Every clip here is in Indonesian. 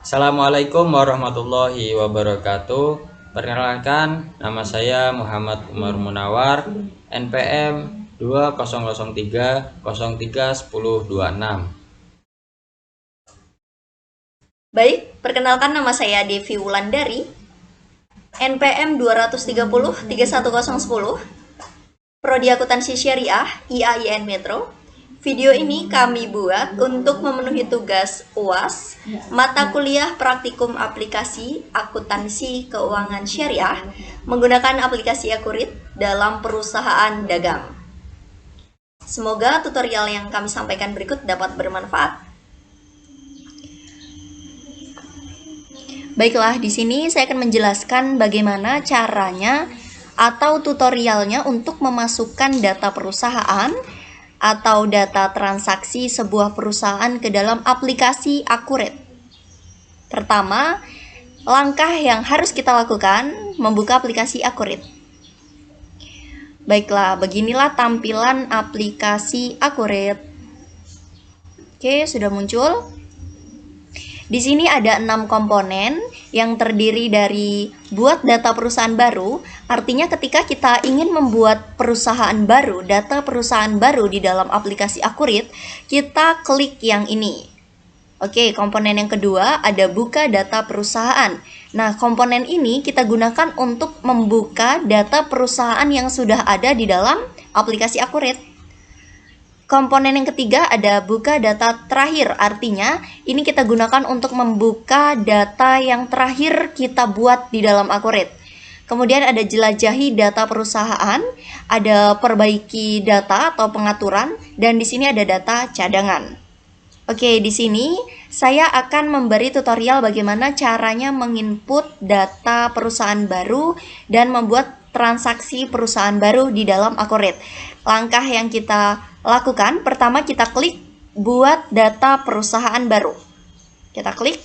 Assalamualaikum warahmatullahi wabarakatuh. Perkenalkan, nama saya Muhammad Umar Munawar, NPM 2003 03 1026. Baik, perkenalkan nama saya Devi Wulandari, NPM 230 31010, Prodi Akuntansi Syariah, IAIN Metro. Video ini kami buat untuk memenuhi tugas UAS, mata kuliah praktikum aplikasi akuntansi keuangan syariah menggunakan aplikasi Akurit dalam perusahaan dagang. Semoga tutorial yang kami sampaikan berikut dapat bermanfaat. Baiklah, di sini saya akan menjelaskan bagaimana caranya atau tutorialnya untuk memasukkan data perusahaan atau data transaksi sebuah perusahaan ke dalam aplikasi Akurit. Pertama, langkah yang harus kita lakukan membuka aplikasi Akurit. Baiklah, beginilah tampilan aplikasi Akurit. Oke, sudah muncul. Di sini ada 6 komponen yang terdiri dari buat data perusahaan baru. Artinya ketika kita ingin membuat perusahaan baru, data perusahaan baru di dalam aplikasi Akurit, kita klik yang ini. Oke, komponen yang kedua ada buka data perusahaan. Nah, komponen ini kita gunakan untuk membuka data perusahaan yang sudah ada di dalam aplikasi Akurit. Komponen yang ketiga ada buka data terakhir, artinya ini kita gunakan untuk membuka data yang terakhir kita buat di dalam Akurit. Kemudian ada jelajahi data perusahaan, ada perbaiki data atau pengaturan, dan di sini ada data cadangan. Oke, di sini saya akan memberi tutorial bagaimana caranya menginput data perusahaan baru dan membuat transaksi perusahaan baru di dalam Akurit. Langkah yang kita lakukan, pertama kita klik buat data perusahaan baru. Kita klik,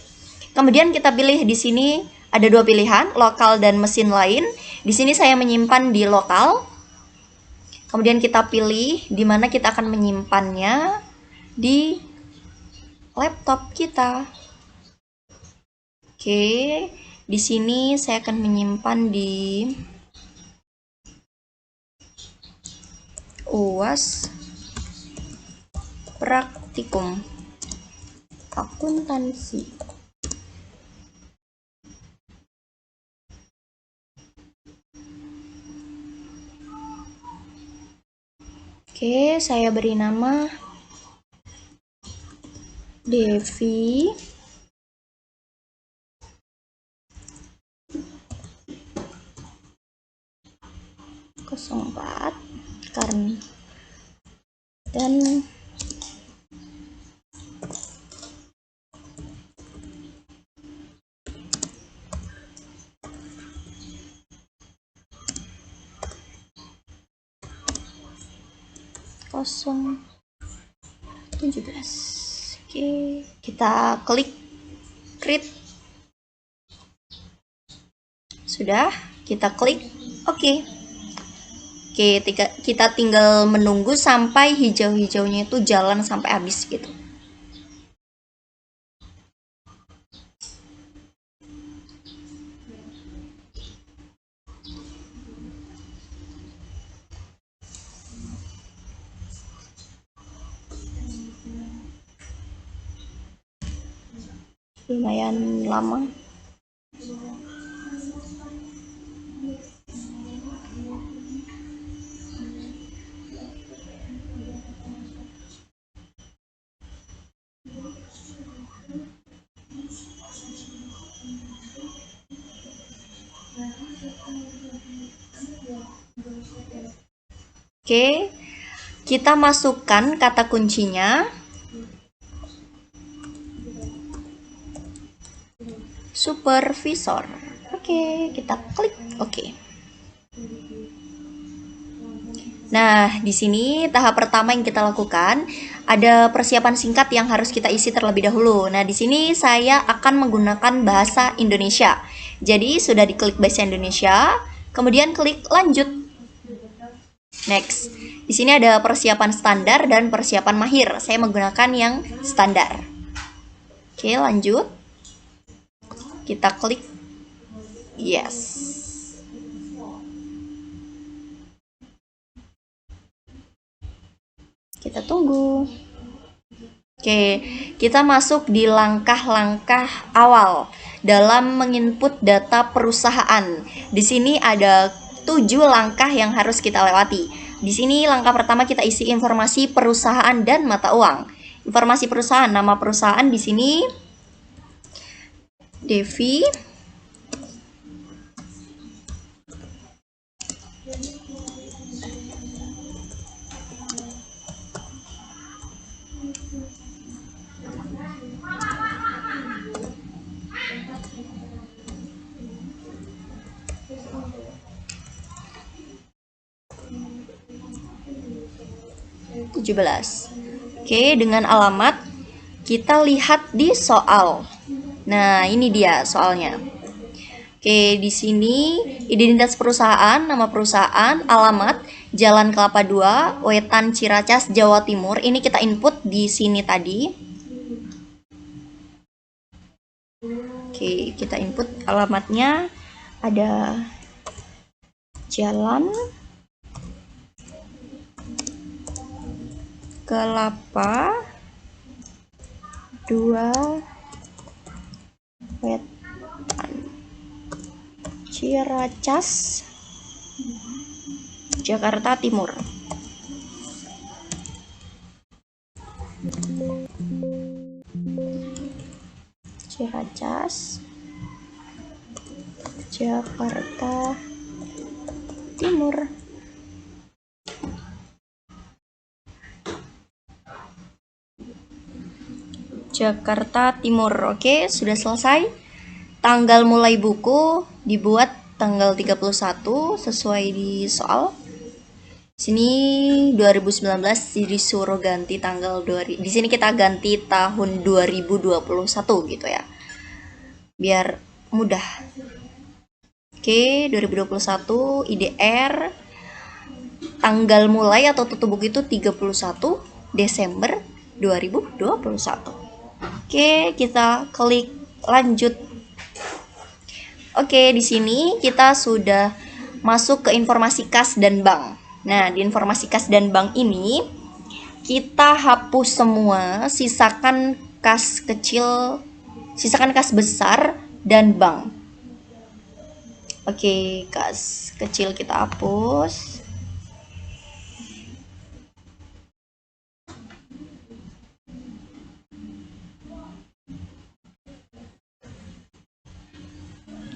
kemudian kita pilih di sini ada 2 pilihan, lokal dan mesin lain. Di sini saya menyimpan di lokal. Kemudian kita pilih di mana kita akan menyimpannya di laptop kita. Oke, di sini saya akan menyimpan di UAS praktikum akuntansi. Oke, saya beri nama Devi. (04) karena dan kosong 17. Oke, kita klik create. Sudah, kita klik oke. Oke, kita tinggal menunggu sampai hijau-hijaunya itu jalan sampai habis gitu. Lumayan lama. Oke, kita masukkan kata kuncinya supervisor. Oke, kita klik oke. Nah, di sini tahap pertama yang kita lakukan ada persiapan singkat yang harus kita isi terlebih dahulu. Nah, di sini saya akan menggunakan bahasa Indonesia. Jadi, sudah diklik bahasa Indonesia, kemudian klik lanjut. Next. Di sini ada persiapan standar dan persiapan mahir. Saya menggunakan yang standar. Oke, lanjut. kita klik yes. Kita tunggu. Oke, kita masuk di langkah-langkah awal dalam menginput data perusahaan. Di sini ada 7 langkah yang harus kita lewati. Di sini langkah pertama kita isi informasi perusahaan dan mata uang. Informasi perusahaan, nama perusahaan di sini Devi. Oke, dengan alamat kita lihat di soal. Nah, ini dia soalnya. Oke, di sini identitas perusahaan, nama perusahaan, alamat Jalan Kelapa 2, Wetan, Ciracas, Jawa Timur. Ini kita input di sini tadi. Oke, kita input alamatnya ada Jalan Kelapa 2, Wetan, Ciracas, Jakarta Timur. Ciracas, Jakarta Timur. Jakarta Timur. Oke, sudah selesai. Tanggal mulai buku dibuat tanggal 31 sesuai di soal. Sini 2019 disuruh ganti tanggal 2. Di sini kita ganti tahun 2021 gitu ya. Biar mudah. Oke, 2021 IDR tanggal mulai atau tutup buku itu 31 Desember 2021. Oke, kita klik lanjut. Oke, di sini kita sudah masuk ke informasi kas dan bank. Nah, di informasi kas dan bank ini kita hapus semua, sisakan kas kecil, sisakan kas besar dan bank. Oke, kas kecil kita hapus.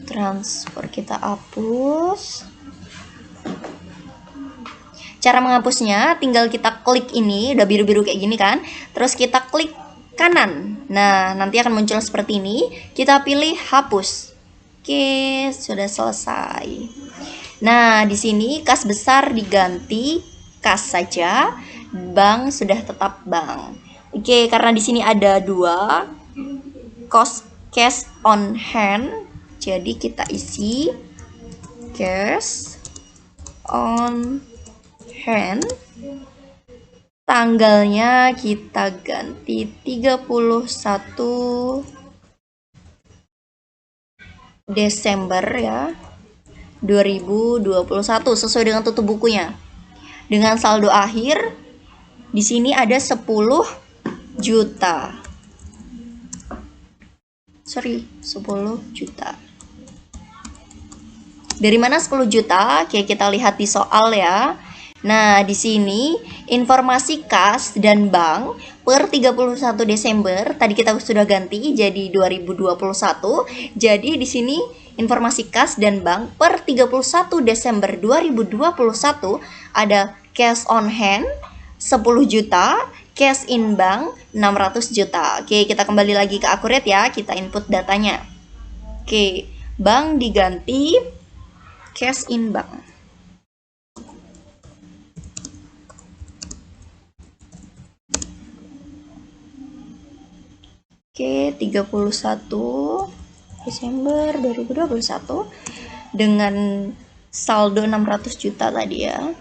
Transfer kita hapus. Cara menghapusnya tinggal kita klik ini, udah biru-biru kayak gini kan. Terus kita klik kanan. Nah, nanti akan muncul seperti ini. Kita pilih hapus. Oke, sudah selesai. Nah, di sini kas besar diganti kas saja, bank sudah tetap bank. Oke, karena di sini ada 2 cash on hand. Jadi kita isi cash on hand. Tanggalnya kita ganti 31 Desember ya 2021 sesuai dengan tutup bukunya. Dengan saldo akhir di sini ada 10 juta. 10 juta. Dari mana 10 juta? Oke, kita lihat di soal ya. Nah, di sini informasi kas dan bank per 31 Desember tadi kita sudah ganti jadi 2021. Jadi di sini informasi kas dan bank per 31 Desember 2021 ada cash on hand 10 juta, cash in bank 600 juta. Oke, kita kembali lagi ke Accurate ya, kita input datanya. Oke, bank diganti cash in bank. Oke, 31 Desember 2021 dengan saldo 600 juta tadi ya.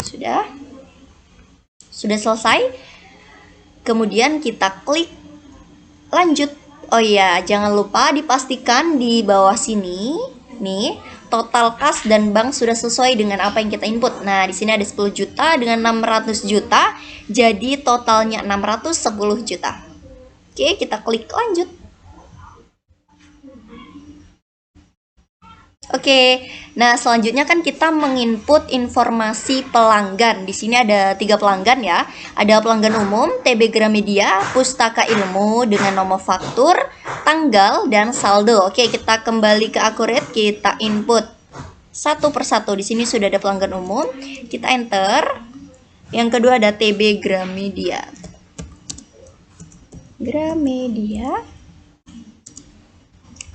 Sudah selesai. Kemudian kita klik lanjut. Oh iya, jangan lupa dipastikan di bawah sini nih total kas dan bank sudah sesuai dengan apa yang kita input. Nah, di sini ada 10 juta dengan 600 juta, jadi totalnya 610 juta. Oke, kita klik lanjut. Oke, nah selanjutnya kan kita menginput informasi pelanggan. Di sini ada 3 pelanggan ya. Ada pelanggan umum, TB Gramedia, Pustaka Ilmu dengan nomor faktur, tanggal, dan saldo. Oke, kita kembali ke Accurate, kita input satu persatu. Di sini sudah ada pelanggan umum, kita enter. Yang kedua ada TB Gramedia. Gramedia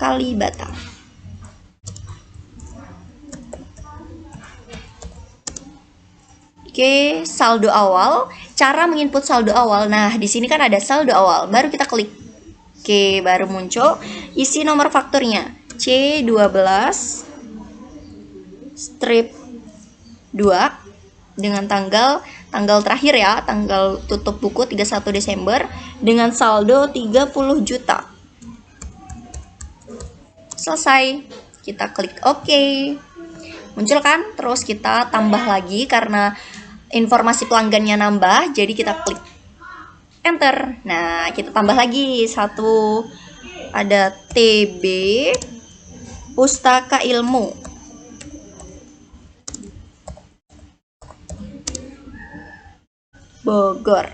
Kalibata. Oke, saldo awal. Cara menginput saldo awal. Nah, di sini kan ada saldo awal. Baru kita klik. Oke, baru muncul. Isi nomor fakturnya. C12 strip 2 dengan tanggal terakhir ya, tanggal tutup buku 31 Desember dengan saldo 30 juta. Selesai. Kita klik OK. Muncul kan? Terus kita tambah lagi karena informasi pelanggannya nambah, jadi kita klik enter. Nah, kita tambah lagi satu, ada TB Pustaka Ilmu. Bogor.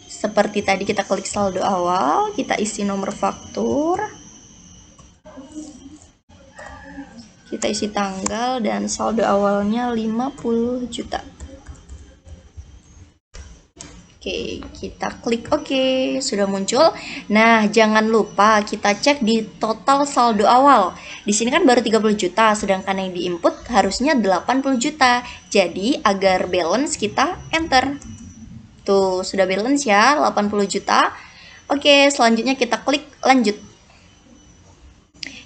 Seperti tadi kita klik saldo awal, kita isi nomor faktur. Kita isi tanggal dan saldo awalnya 50 juta. Oke, kita klik OK, sudah muncul. Nah, jangan lupa kita cek di total saldo awal. Di sini kan baru 30 juta, sedangkan yang diinput harusnya 80 juta. Jadi, agar balance kita enter. Tuh, sudah balance ya, 80 juta. Oke, selanjutnya kita klik lanjut.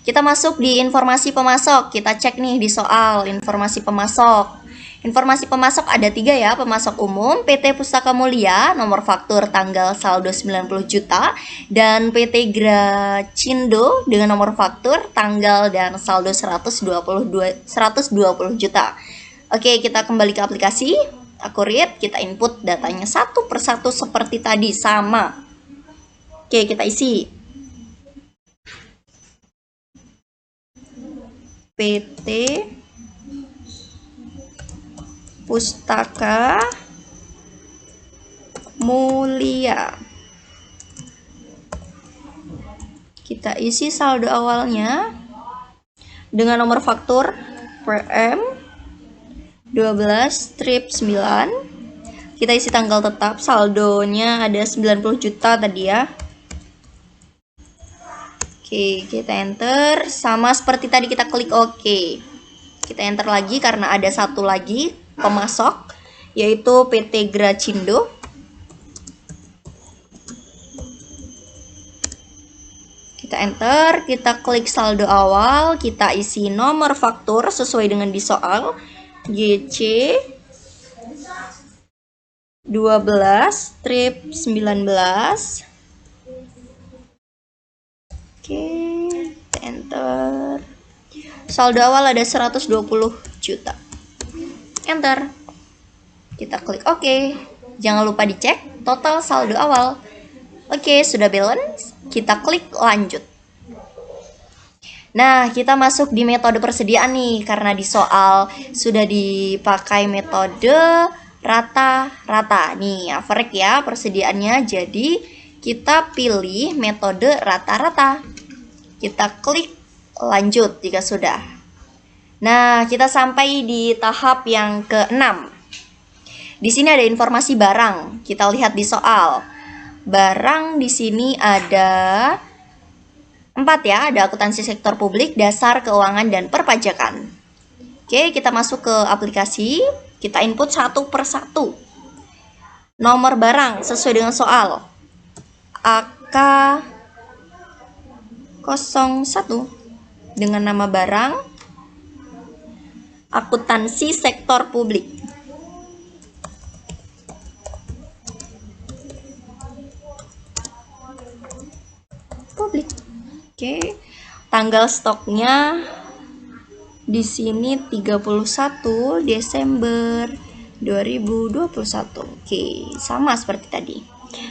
Kita masuk di informasi pemasok. Kita cek nih di soal informasi pemasok. Informasi pemasok ada 3 ya. Pemasok umum, PT Pustaka Mulia, nomor faktur, tanggal, saldo 90 juta. Dan PT Gracindo dengan nomor faktur, tanggal, dan saldo 120 juta. Oke, kita kembali ke aplikasi Accurate. Kita input datanya satu persatu seperti tadi, sama. Oke, kita isi. PT Pustaka Mulia. Kita isi saldo awalnya dengan nomor faktur PM 12 strip 9. Kita isi tanggal tetap, saldonya ada 90 juta tadi ya. Oke, kita enter. Sama seperti tadi kita klik OK. Kita enter lagi karena ada satu lagi pemasok, yaitu PT Gracindo. Kita enter, kita klik saldo awal, kita isi nomor faktur sesuai dengan di soal. GC 12 strip 19. Oke, enter. Saldo awal ada 120 juta. Enter. Kita klik OK. Jangan lupa dicek total saldo awal. Oke, sudah balance. Kita klik lanjut. Nah, kita masuk di metode persediaan nih. Karena di soal sudah dipakai metode rata-rata. Nih, average ya persediaannya. Jadi, kita pilih metode rata-rata. Kita klik lanjut jika sudah. Nah, kita sampai di tahap yang ke-6. Di sini ada informasi barang. Kita lihat di soal. Barang di sini ada 4 ya, ada akuntansi sektor publik, dasar keuangan, dan perpajakan. Oke, kita masuk ke aplikasi. Kita input satu persatu. Nomor barang sesuai dengan soal. AK 01 dengan nama barang akuntansi sektor publik. Oke, tanggal stoknya di sini 31 Desember 2021. Oke, sama seperti tadi.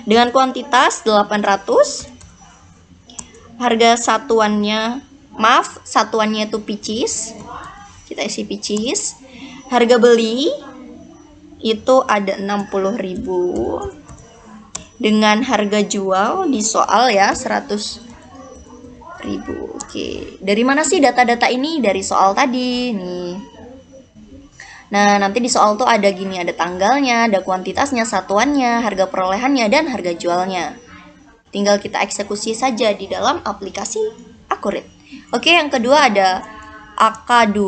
Dengan kuantitas 800. Harga satuannya, satuannya itu pieces. Kita isi pieces. Harga beli itu ada 60.000. Dengan harga jual di soal ya 100.000. Oke, dari mana sih data-data ini? Dari soal tadi nih. Nah, nanti di soal tuh ada gini, ada tanggalnya, ada kuantitasnya, satuannya, harga perolehannya, dan harga jualnya. Tinggal kita eksekusi saja di dalam aplikasi Accurate. Oke, yang kedua ada AK2.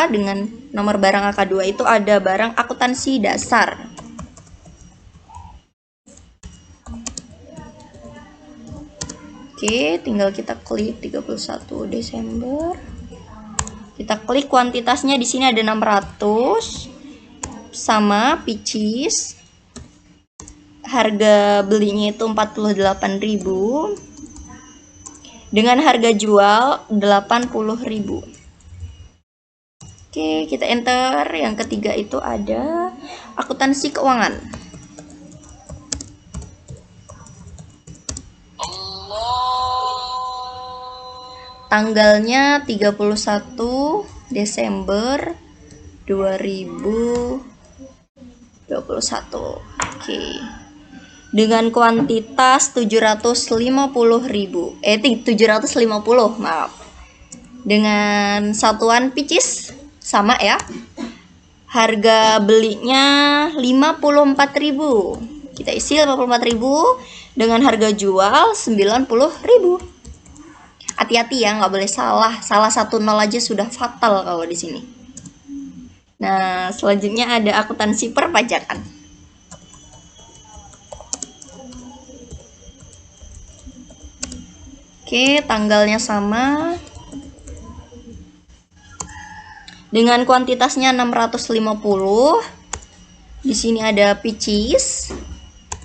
Dengan nomor barang AK2 itu ada barang akuntansi dasar. Oke, tinggal kita klik 31 Desember. Kita klik kuantitasnya, di sini ada 600 sama pieces. Harga belinya itu 48.000 dengan harga jual 80.000. Oke, kita enter. Yang ketiga itu ada akuntansi keuangan. Tanggalnya 31 Desember 2021. Oke. Dengan kuantitas 750.000. 750, maaf. Dengan satuan pieces sama ya. Harga belinya 54.000. Kita isi 54.000 dengan harga jual 90.000. Hati-hati ya, nggak boleh salah. Salah satu nol aja sudah fatal kalau di sini. Nah, selanjutnya ada akuntansi perpajakan. Oke, tanggalnya sama. Dengan kuantitasnya 650. Di sini ada pieces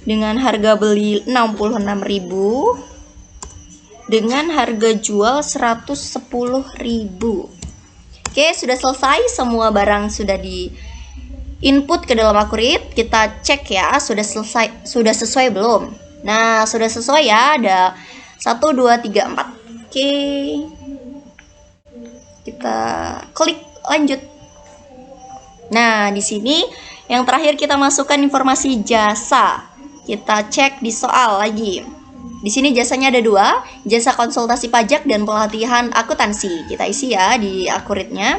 dengan harga beli 66.000 dengan harga jual 110.000. Oke, sudah selesai, semua barang sudah di input ke dalam Accurate. Kita cek ya, sudah sesuai belum? Nah, sudah sesuai ya, ada 1 2 3 4. Oke. Kita klik lanjut. Nah, di sini yang terakhir kita masukkan informasi jasa. Kita cek di soal lagi. Di sini jasanya ada 2, jasa konsultasi pajak dan pelatihan akuntansi. Kita isi ya di Accurate-nya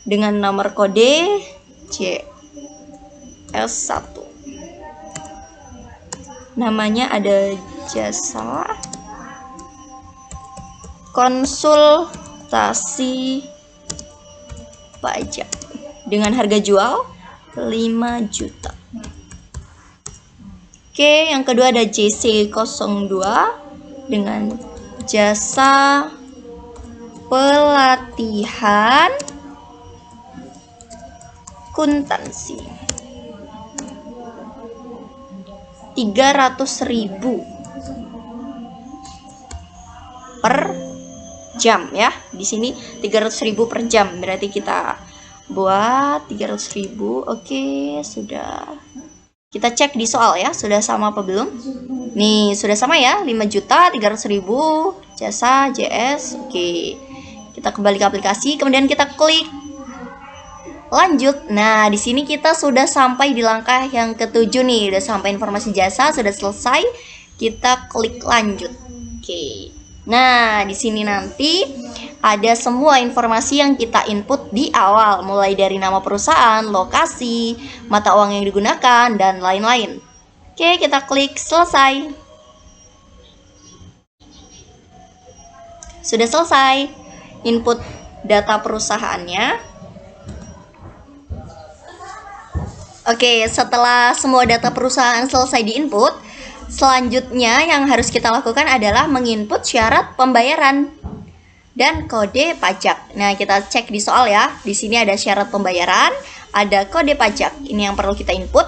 dengan nomor kode CS1. Namanya ada jasa konsultasi pajak dengan harga jual 5 juta. Oke, yang kedua ada JC02 dengan jasa pelatihan akuntansi 300.000 per jam ya. Di sini 300.000 per jam, berarti kita buat 300.000. Oke, sudah. Kita cek di soal ya, sudah sama apa belum? Nih, sudah sama ya, 5.300.000 jasa JS. Oke. Kita kembali ke aplikasi, kemudian kita klik lanjut. Nah, di sini kita sudah sampai di langkah yang ketujuh nih, udah sampai informasi jasa, sudah selesai. Kita klik lanjut. Oke. Nah, di sini nanti ada semua informasi yang kita input di awal, mulai dari nama perusahaan, lokasi, mata uang yang digunakan, dan lain-lain. Oke, kita klik selesai. Sudah selesai input data perusahaannya. Oke, setelah semua data perusahaan selesai diinput, selanjutnya yang harus kita lakukan adalah menginput syarat pembayaran dan kode pajak. Nah, kita cek di soal ya. Di sini ada syarat pembayaran, ada kode pajak. Ini yang perlu kita input.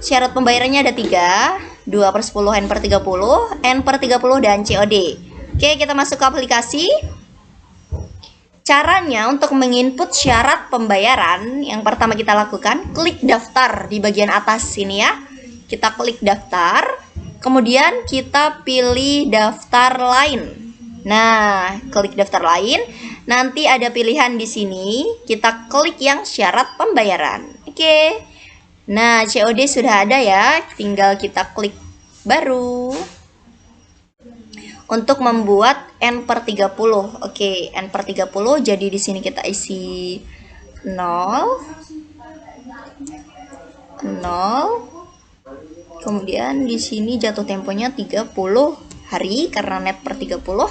Syarat pembayarannya ada 3, 2/10, N/30, N/30 dan COD. Oke, kita masuk ke aplikasi. Caranya untuk menginput syarat pembayaran, yang pertama kita lakukan, klik daftar di bagian atas sini ya. Kita klik daftar, kemudian kita pilih daftar lain. Nah, klik daftar lain, nanti ada pilihan di sini, kita klik yang syarat pembayaran. Oke. Nah, COD sudah ada ya, tinggal kita klik baru. Untuk membuat N/30. Oke, N/30, jadi di sini kita isi 0. Kemudian di sini jatuh temponya 30 hari karena net per 30.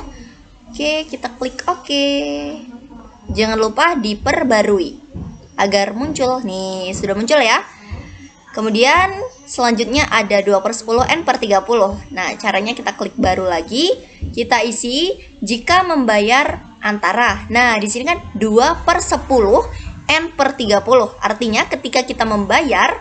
Oke, kita klik oke. Jangan lupa diperbarui agar muncul. Nih, sudah muncul ya. Kemudian selanjutnya ada 2/10 N/30. Nah, caranya kita klik baru lagi, kita isi jika membayar antara. Nah, di sini kan 2/10 N/30. Artinya ketika kita membayar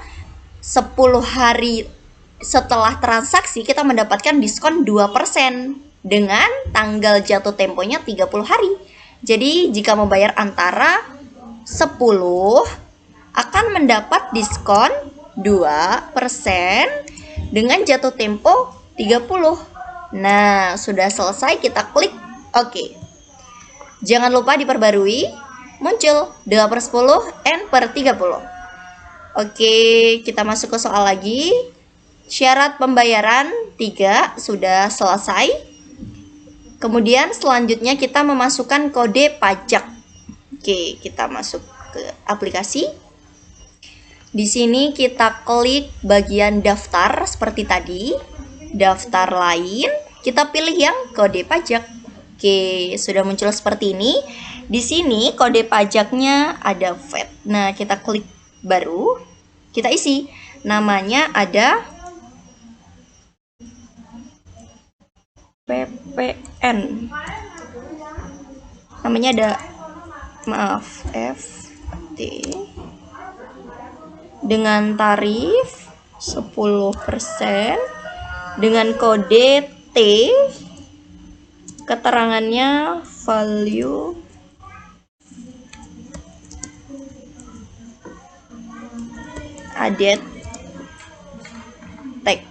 10 hari setelah transaksi, kita mendapatkan diskon 2% dengan tanggal jatuh temponya 30 hari. Jadi, jika membayar antara 10 akan mendapat diskon 2% dengan jatuh tempo 30. Nah, sudah selesai, kita klik oke. Jangan lupa diperbarui, muncul 2/10 N/30. Oke, kita masuk ke soal lagi. Syarat pembayaran 3 sudah selesai. Kemudian selanjutnya kita memasukkan kode pajak. Oke, kita masuk ke aplikasi. Di sini kita klik bagian daftar seperti tadi. Daftar lain, kita pilih yang kode pajak. Oke, sudah muncul seperti ini. Di sini kode pajaknya ada VAT. Nah, kita klik baru. Kita isi. Namanya ada PPN. Namanya ada FT. Dengan tarif 10% dengan kode T, keterangannya value added tax.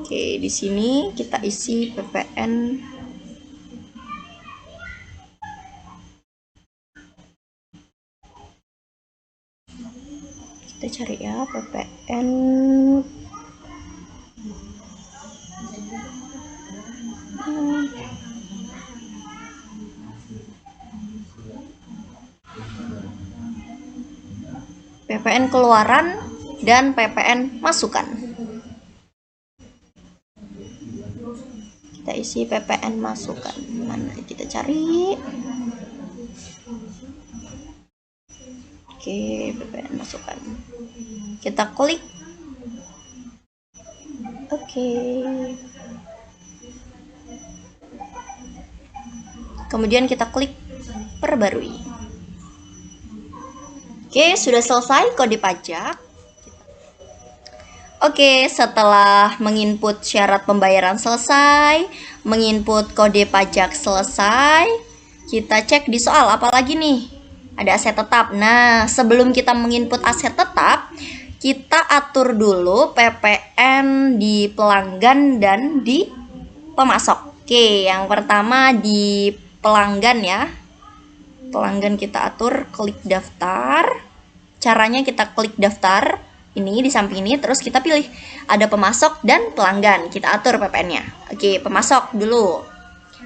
Oke, di sini kita isi PPN. Kita cari ya PPN PPN keluaran dan PPN masukan. Kita isi PPN masukan. Mana kita cari? Oke, PPN masukan. Kita klik. Oke. Kemudian kita klik perbarui. Oke, sudah selesai kode pajak. Oke, setelah menginput syarat pembayaran selesai, menginput kode pajak selesai, kita cek di soal apa lagi nih? Ada aset tetap. Nah, sebelum kita menginput aset tetap, kita atur dulu PPN di pelanggan dan di pemasok. Oke, yang pertama di pelanggan ya. Pelanggan kita atur klik daftar. Caranya kita klik daftar ini di samping ini, terus kita pilih ada pemasok dan pelanggan. Kita atur PPN-nya. Oke, pemasok dulu.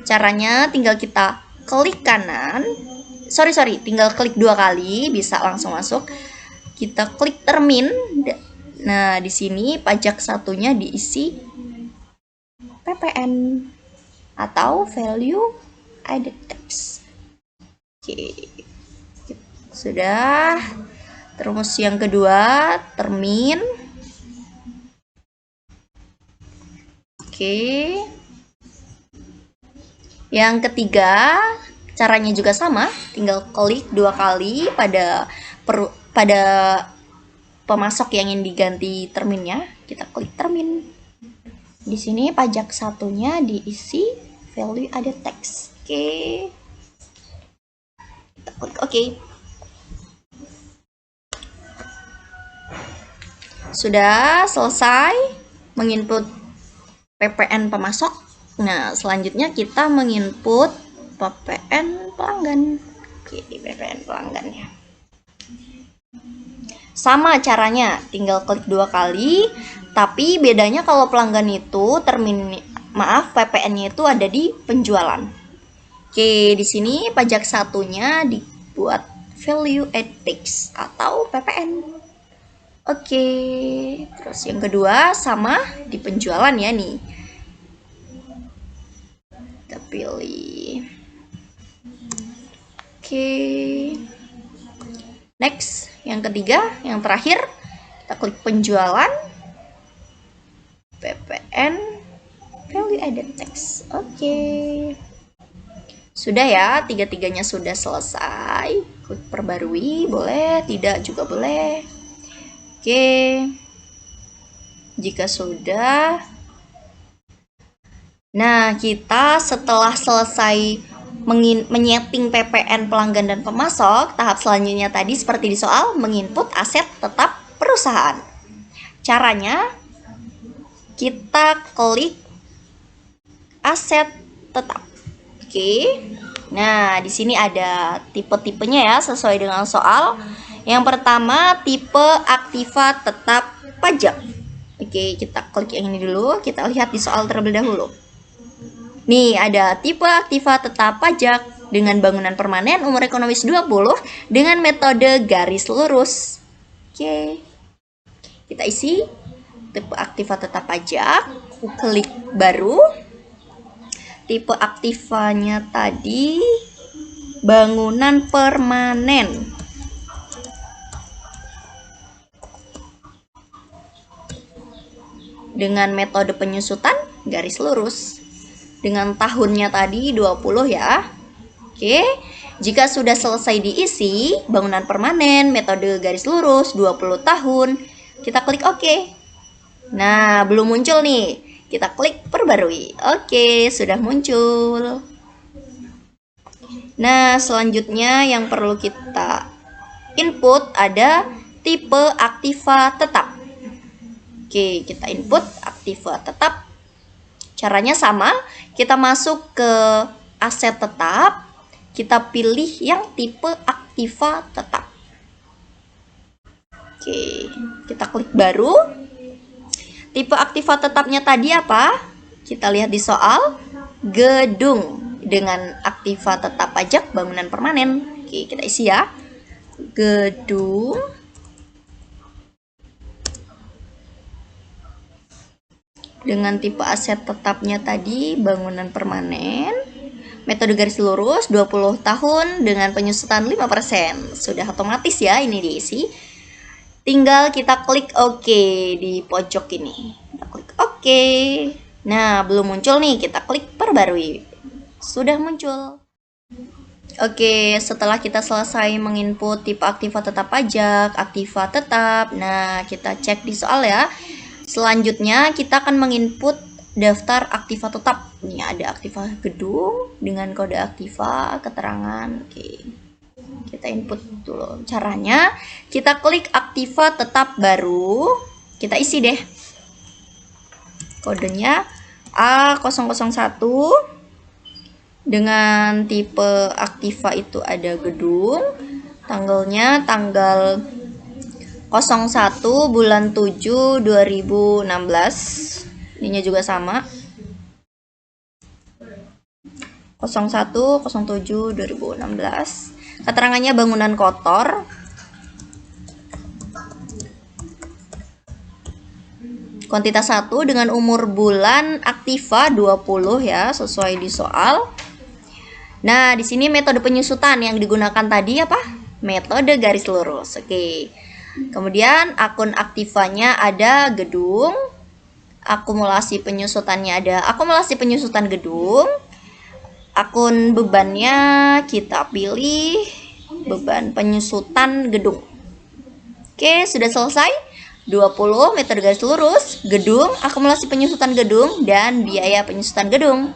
Caranya tinggal kita klik kanan. Tinggal klik 2 kali bisa langsung masuk. Kita klik termin. Nah, di sini pajak satunya diisi PPN atau value added tax. Oke. Sudah. Terus yang kedua, termin. Oke. Yang ketiga, caranya juga sama, tinggal klik 2 kali pada pemasok yang ingin diganti terminnya. Kita klik termin. Di sini pajak satunya diisi value added tax. Oke. Kita klik oke. Sudah selesai menginput PPN pemasok. Nah, selanjutnya kita menginput PPN pelanggan. Oke, PPN pelanggan ya. Sama caranya, tinggal klik 2 kali. Tapi bedanya kalau pelanggan itu PPN-nya itu ada di penjualan. Oke, di sini pajak satunya dibuat value added tax atau PPN. Oke, terus yang kedua sama di penjualan ya nih. Kita pilih. Oke. Next, yang ketiga, yang terakhir, kita klik penjualan. PPN value added tax. Oke. Sudah ya, tiga-tiganya sudah selesai. Klik perbarui, boleh, tidak juga boleh. Oke, jika sudah, nah kita setelah selesai menyeting PPN pelanggan dan pemasok, tahap selanjutnya tadi seperti di soal menginput aset tetap perusahaan. Caranya kita klik aset tetap. Oke, nah di sini ada tipe-tipenya ya sesuai dengan soal. Yang pertama, tipe aktiva tetap pajak. Oke, kita klik yang ini dulu. Kita lihat di soal terlebih dahulu. Nih, ada tipe aktiva tetap pajak dengan bangunan permanen umur ekonomis 20 dengan metode garis lurus. Oke. Kita isi tipe aktiva tetap pajak. Klik baru. Tipe aktivanya tadi bangunan permanen. Dengan metode penyusutan garis lurus. Dengan tahunnya tadi 20 ya. Oke. Jika sudah selesai diisi bangunan permanen metode garis lurus 20 tahun, kita klik oke. Nah, belum muncul nih. Kita klik perbarui. Oke, sudah muncul. Nah, selanjutnya yang perlu kita input ada tipe aktiva tetap. Oke, kita input aktiva tetap. Caranya sama, kita masuk ke aset tetap, kita pilih yang tipe aktiva tetap. Oke, kita klik baru. Tipe aktiva tetapnya tadi apa? Kita lihat di soal, gedung dengan aktiva tetap pajak bangunan permanen. Oke, kita isi ya. Gedung dengan tipe aset tetapnya tadi bangunan permanen, metode garis lurus 20 tahun dengan penyusutan 5%. Sudah otomatis ya ini diisi. Tinggal kita klik OK di pojok ini. Kita klik OK. Nah, belum muncul nih, kita klik perbarui. Sudah muncul. Oke, setelah kita selesai menginput tipe aktiva tetap pajak, aktiva tetap. Nah, kita cek di soal ya. Selanjutnya kita akan menginput daftar aktiva tetap. Ini ada aktiva gedung dengan kode aktiva, keterangan. Oke. Kita input dulu. Caranya kita klik aktiva tetap baru. Kita isi deh. Kodenya A001 dengan tipe aktiva itu ada gedung. Tanggalnya tanggal 01 bulan 7 2016. Ininya juga sama. 01 07 2016. Keterangannya bangunan kotor. Kuantitas 1 dengan umur bulan aktiva 20 ya, sesuai di soal. Nah, di sini metode penyusutan yang digunakan tadi apa? Metode garis lurus. Oke. Kemudian akun aktivanya ada gedung, akumulasi penyusutannya ada akumulasi penyusutan gedung, akun bebannya kita pilih beban penyusutan gedung. Oke, sudah selesai. 20 meter garis lurus, gedung, akumulasi penyusutan gedung, dan biaya penyusutan gedung.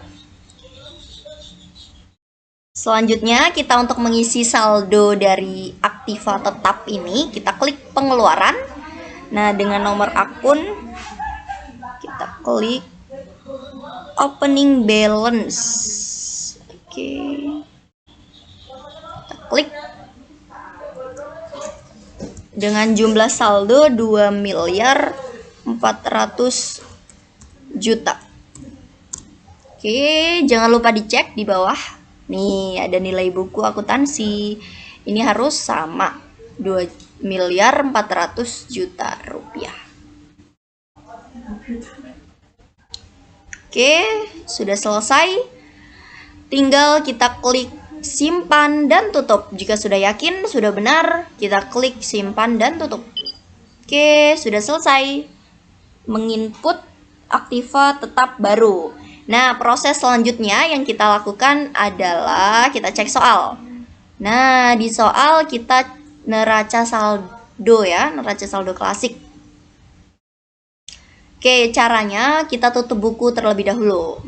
Selanjutnya kita untuk mengisi saldo dari aktiva tetap ini, kita klik pengeluaran. Nah, dengan nomor akun, kita klik opening balance. Oke. Kita klik. Dengan jumlah saldo 2.400.000.000. Oke, jangan lupa dicek di bawah. Nih, ada nilai buku akuntansi. Ini harus sama 2.400.000.000 rupiah. Oke, sudah selesai. Tinggal kita klik simpan dan tutup. Jika sudah yakin, sudah benar, kita klik simpan dan tutup. Oke, sudah selesai menginput aktiva tetap baru. Nah, proses selanjutnya yang kita lakukan adalah kita cek soal. Nah, di soal kita neraca saldo ya, neraca saldo klasik. Oke, caranya kita tutup buku terlebih dahulu.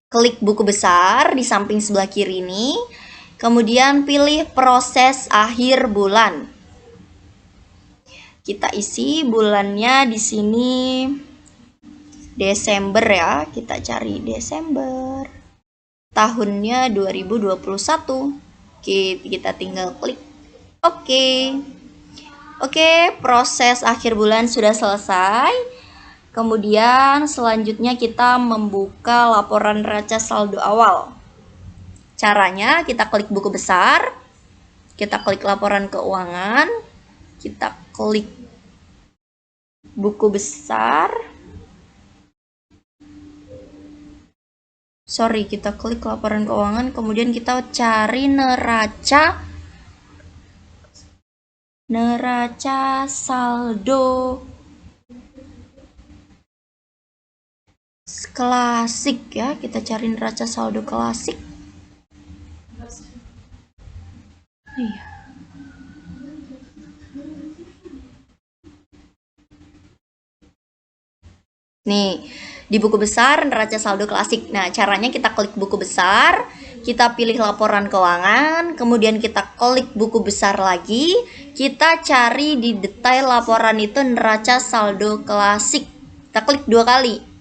Klik buku besar di samping sebelah kiri ini, kemudian pilih proses akhir bulan. Kita isi bulannya di sini Desember ya, kita cari Desember. Tahunnya 2021. Oke, kita tinggal klik Oke. Oke, proses akhir bulan sudah selesai. Kemudian selanjutnya kita membuka laporan neraca saldo awal. Caranya kita klik buku besar, kita klik laporan keuangan, kita klik buku besar. Kita klik laporan keuangan, kemudian kita cari neraca saldo klasik ya, kita cari neraca saldo klasik. Iya. Nih, di buku besar neraca saldo klasik. Nah, caranya kita klik buku besar, kita pilih laporan keuangan, kemudian kita klik buku besar lagi, kita cari di detail laporan itu neraca saldo klasik. Kita klik 2 kali.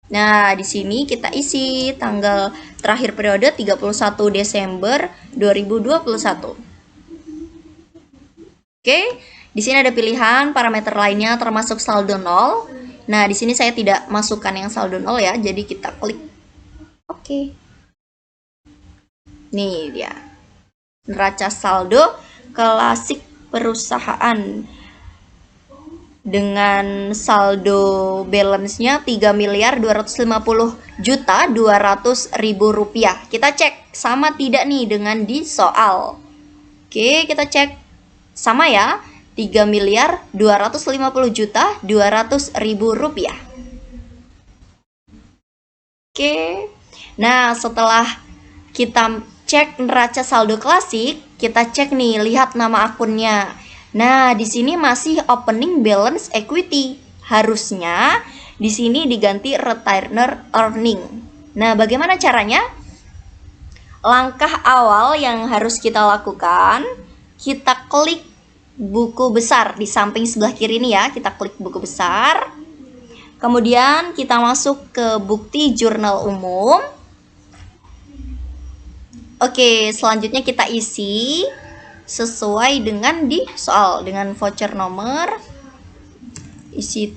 Nah, di sini kita isi tanggal terakhir periode 31 Desember 2021. Oke, di sini ada pilihan parameter lainnya termasuk saldo 0. Nah, di sini saya tidak masukkan yang saldo 0 ya, jadi kita klik Oke. Nih dia. Neraca saldo klasik perusahaan dengan saldo balance-nya 3.250.200.000 rupiah. Kita cek sama tidak nih dengan di soal. Oke, kita cek sama ya, 3.250.200.000 rupiah. Oke. Nah, setelah kita cek neraca saldo klasik, kita cek nih, lihat nama akunnya. Nah, di sini masih opening balance equity. Harusnya di sini diganti retainer earning. Nah, bagaimana caranya? Langkah awal yang harus kita lakukan, kita klik buku besar di samping sebelah kiri ini ya. Kita klik buku besar. Kemudian kita masuk ke bukti jurnal umum. Oke, selanjutnya kita isi sesuai dengan di soal, dengan voucher nomor, isi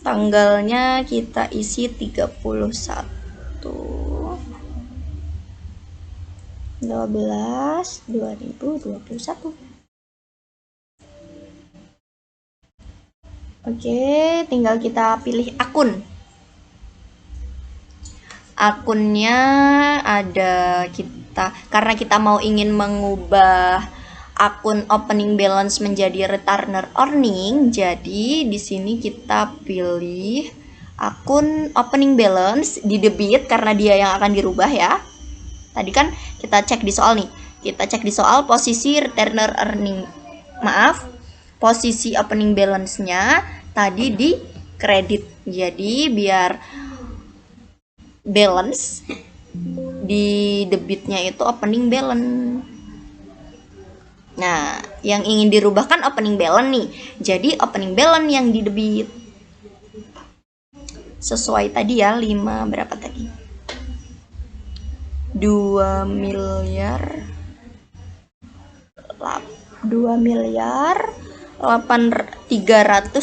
tanggalnya kita isi 31/12/2021. Oke, tinggal kita pilih akun. Akunnya ada karena kita mau ingin mengubah akun opening balance menjadi retainer earning, jadi di sini kita pilih akun opening balance di debit karena dia yang akan dirubah ya. Tadi kan kita cek di soal nih. Kita cek di soal posisi retainer earning. posisi opening balance-nya tadi di kredit. Jadi biar balance di debitnya itu opening balance. Nah, yang ingin dirubah kan opening balance nih. Jadi opening balance yang di debit. Sesuai tadi ya, 5 berapa tadi? 2 miliar 380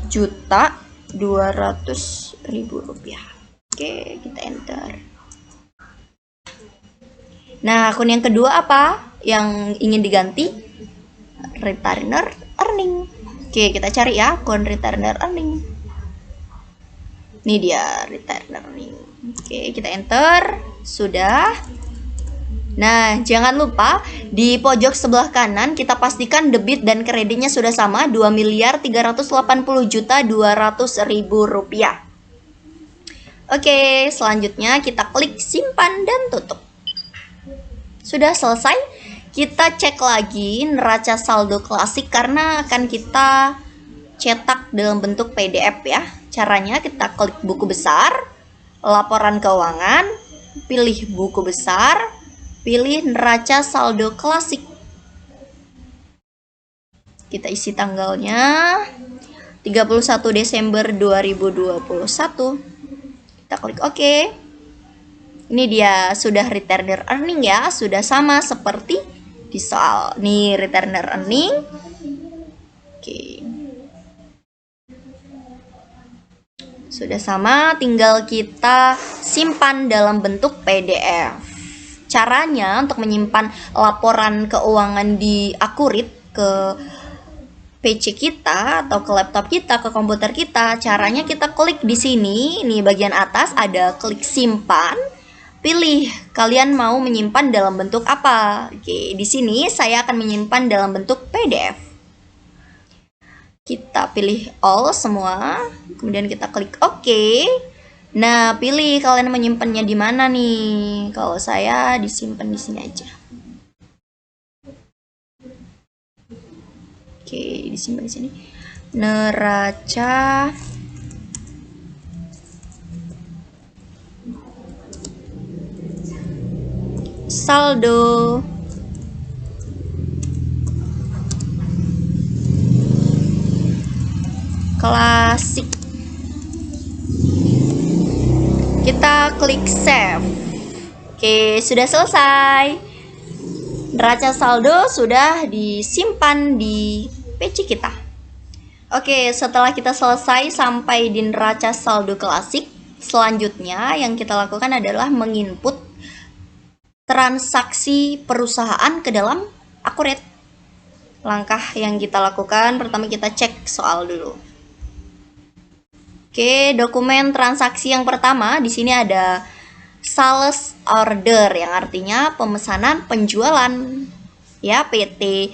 juta 200.000 rupiah. Oke, kita enter. Nah, akun yang kedua apa yang ingin diganti? Retainer earning. Oke, kita cari ya akun retainer earning. Ini dia retainer earning. Oke, kita enter. Sudah. Nah, jangan lupa di pojok sebelah kanan kita pastikan debit dan kreditnya sudah sama, 2.380.200.000 rupiah. Oke, selanjutnya kita klik simpan dan tutup. Sudah selesai. Kita cek lagi neraca saldo klasik karena akan kita cetak dalam bentuk PDF ya. Caranya kita klik buku besar, laporan keuangan, pilih buku besar, pilih neraca saldo klasik. Kita isi tanggalnya 31 Desember 2021. Kita klik OK. Ini dia sudah retainer earning ya, sudah sama seperti di soal. Nih retainer earning. Oke. Sudah sama, tinggal kita simpan dalam bentuk PDF. Caranya untuk menyimpan laporan keuangan di Akurit ke PC kita atau ke laptop kita, ke komputer kita, caranya kita klik di sini, nih bagian atas ada klik simpan. Pilih kalian mau menyimpan dalam bentuk apa. Oke, di sini saya akan menyimpan dalam bentuk PDF. Kita pilih all semua, kemudian kita klik OK. Nah, pilih kalian menyimpannya di mana nih. Kalau saya disimpan di sini aja. Oke, disimpan di sini. Neraca saldo klasik. Kita klik save. Oke, sudah selesai. Neraca saldo sudah disimpan di PC kita. Oke, setelah kita selesai sampai di neraca saldo klasik, selanjutnya yang kita lakukan adalah menginput transaksi perusahaan ke dalam Akurit. Langkah yang kita lakukan, pertama kita cek soal dulu. Oke, dokumen transaksi yang pertama di sini ada sales order yang artinya pemesanan penjualan ya PT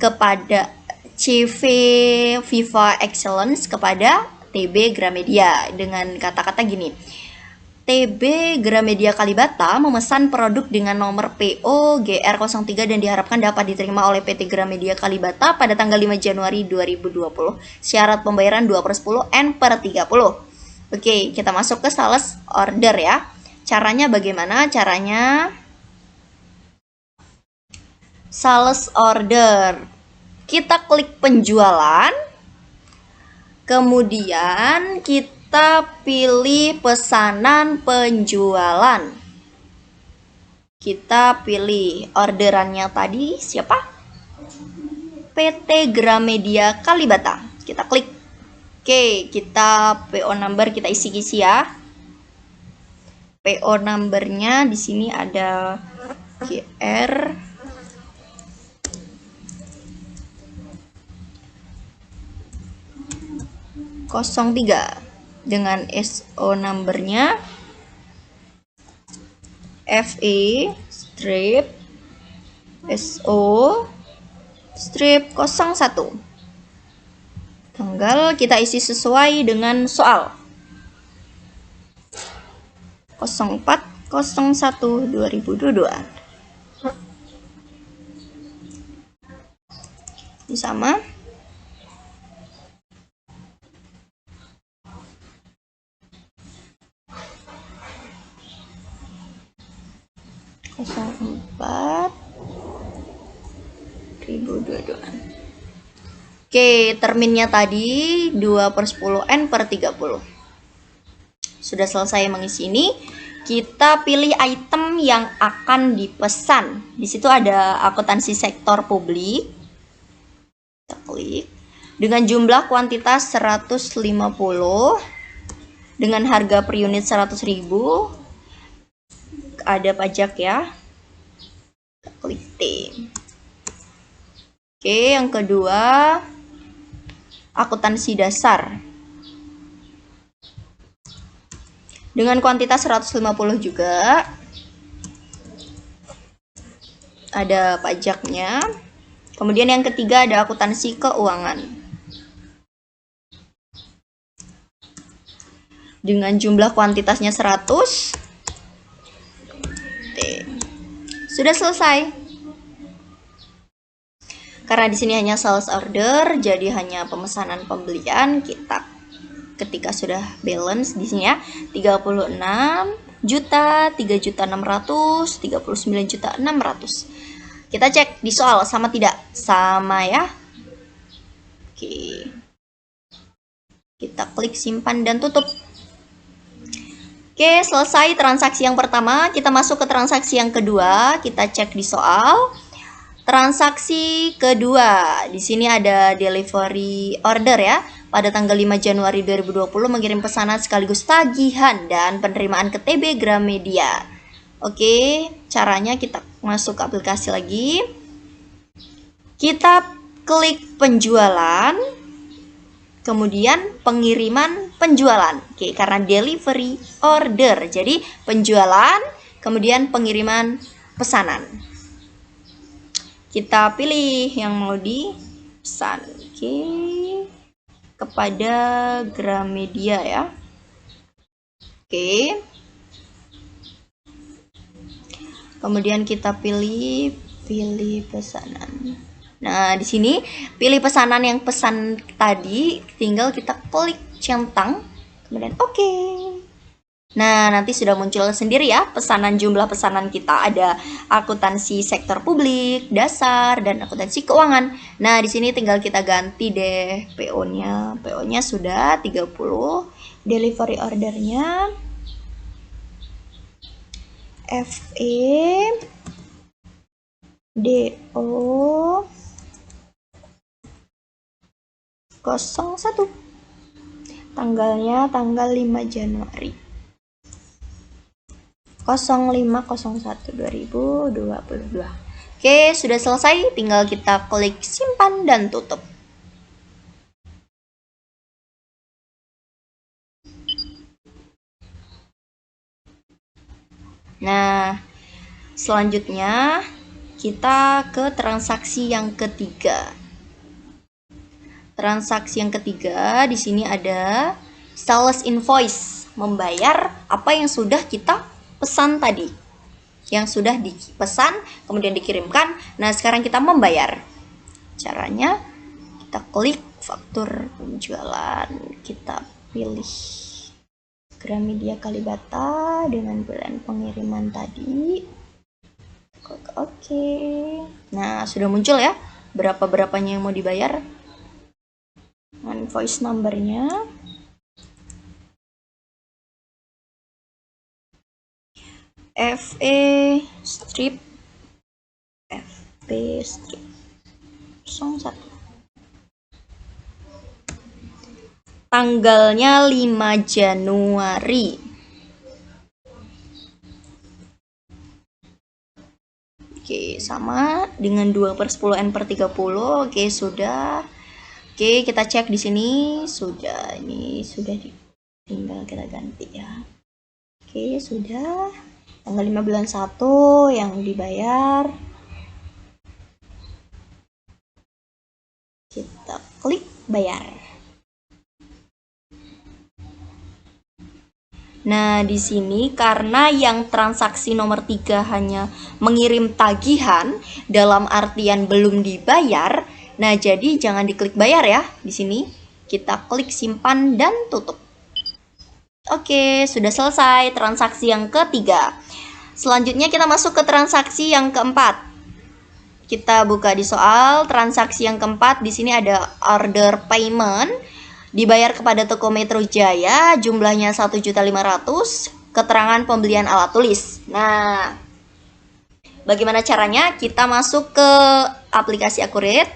kepada CV Viva Excellence kepada TB Gramedia dengan kata-kata gini. TB Gramedia Kalibata memesan produk dengan nomor PO GR03 dan diharapkan dapat diterima oleh PT Gramedia Kalibata pada tanggal 5 Januari 2020. Syarat pembayaran 2/10 N/30. Oke, kita masuk ke sales order ya. Caranya bagaimana? Caranya sales order. Kita klik penjualan. Kemudian kita pilih pesanan penjualan. Kita pilih orderannya tadi siapa? PT Gramedia Kalibata. Kita klik. Oke, kita PO number kita isi-isi ya. PO numbernya di sini ada GR 03 dengan SO numbernya FE strip SO strip 01. Tanggal kita isi sesuai dengan soal 04/01/2022. sama. Kosong 4 1022. Oke, terminnya tadi 2/10 n/30. Sudah selesai mengisi ini, kita pilih item yang akan dipesan. Di situ ada akuntansi sektor publik. Kita klik. Dengan jumlah kuantitas 150, dengan harga per unit 100.000, ada pajak ya. Kita klik T. Oke, yang kedua akuntansi dasar. Dengan kuantitas 150 juga. Ada pajaknya. Kemudian yang ketiga ada akuntansi keuangan. Dengan jumlah kuantitasnya 100. Sudah selesai. Karena di sini hanya sales order, jadi hanya pemesanan pembelian. Kita ketika sudah balance di sini ya, 36 juta, 3.600.000, 39.600.000. Kita cek di soal sama tidak? Sama ya. Oke. Kita klik simpan dan tutup. Oke, selesai transaksi yang pertama. Kita masuk ke transaksi yang kedua. Kita cek di soal. Transaksi kedua. Di sini ada delivery order ya. Pada tanggal 5 Januari 2020 mengirim pesanan sekaligus tagihan dan penerimaan ke TB Gramedia. Oke, caranya kita masuk ke aplikasi lagi. Kita klik penjualan. Kemudian pengiriman penjualan. Oke, karena delivery order. Jadi penjualan, kemudian pengiriman pesanan. Kita pilih yang mau dipesan. Oke. Kepada Gramedia ya. Oke. Kemudian kita pilih pesanan. Nah, di sini pilih pesanan yang pesan tadi, tinggal kita klik centang, kemudian oke. Nah, nanti sudah muncul sendiri ya pesanan, jumlah pesanan kita. Ada akuntansi sektor publik, dasar, dan akuntansi keuangan. Nah, di sini tinggal kita ganti deh PO-nya. PO-nya sudah 30, delivery ordernya FE DO 01. Tanggalnya tanggal 5 Januari 05/01/2022. Oke, sudah selesai, tinggal kita klik simpan dan tutup. Nah, selanjutnya kita ke transaksi yang ketiga. Transaksi yang ketiga di sini ada sales invoice, membayar apa yang sudah kita pesan tadi. Yang sudah dipesan kemudian dikirimkan. Nah, sekarang kita membayar. Caranya kita klik faktur penjualan, kita pilih Gramedia Kalibata dengan bulan pengiriman tadi. Klik oke. Nah, sudah muncul ya berapa-berapanya yang mau dibayar. Invoice numbernya. FE strip 01. Tanggalnya 5 Januari. Oke, sama dengan 2/10 n/30. Oke, sudah. Oke, kita cek di sini sudah. Ini sudah tinggal kita ganti ya. Oke, sudah. Tanggal 5 bulan 1 yang dibayar. Kita klik bayar. Nah, di sini karena yang transaksi nomor 3 hanya mengirim tagihan dalam artian belum dibayar, Nah, jadi jangan diklik bayar ya. Di sini kita klik simpan dan tutup. Oke, sudah selesai transaksi yang ketiga. Selanjutnya kita masuk ke transaksi yang keempat. Kita buka di soal transaksi yang keempat. Di sini ada order payment, dibayar kepada toko Metro Jaya, jumlahnya 1.500.000, keterangan pembelian alat tulis. Nah, bagaimana caranya? Kita masuk ke aplikasi Accurate.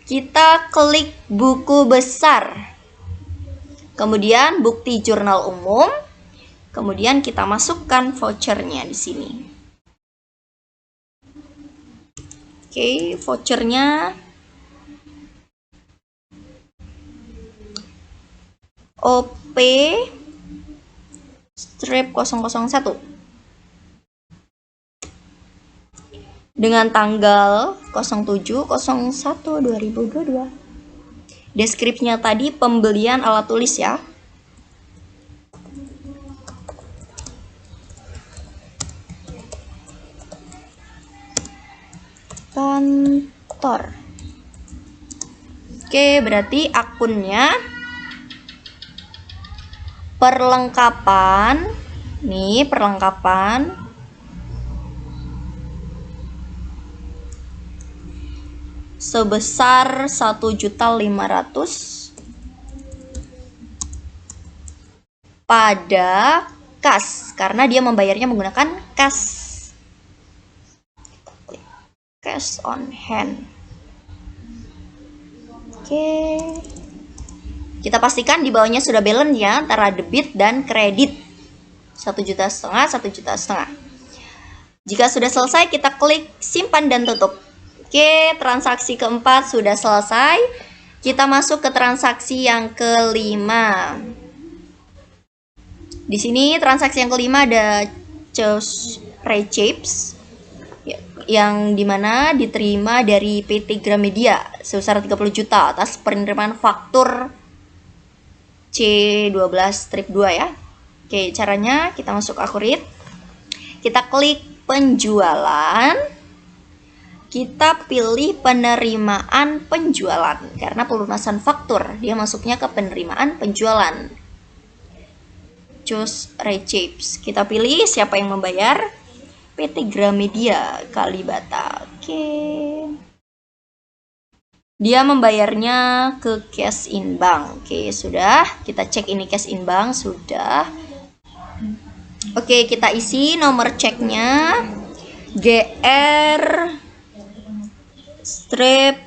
Kita klik buku besar. Kemudian bukti jurnal umum. Kemudian kita masukkan vouchernya di sini. Oke, vouchernya OP strip 001 dengan tanggal 07/01/2022. Deskripsinya tadi pembelian alat tulis ya. Kantor. Oke, berarti akunnya perlengkapan. Nih, perlengkapan. Sebesar 1.500.000 pada kas, karena dia membayarnya menggunakan kas. Cash on hand. Oke. Kita pastikan di bawahnya sudah balance ya, antara debit dan kredit. 1.500.000, 1.500.000. Jika sudah selesai, kita klik simpan dan tutup. Oke, transaksi keempat sudah selesai. Kita masuk ke transaksi yang kelima. Di sini transaksi yang kelima ada choose receipts yang dimana diterima dari PT Gramedia sebesar 30 juta atas penerimaan faktur C12-2 ya. Oke, caranya kita masuk Accurate. Kita klik penjualan. Kita pilih penerimaan penjualan karena pelunasan faktur dia masuknya ke penerimaan penjualan. Choose receipts. Kita pilih siapa yang membayar. PT Gramedia Kalibata. Oke. Dia membayarnya ke cash in bank. Oke, sudah. Kita cek ini cash in bank sudah. Oke, kita isi nomor ceknya GR strip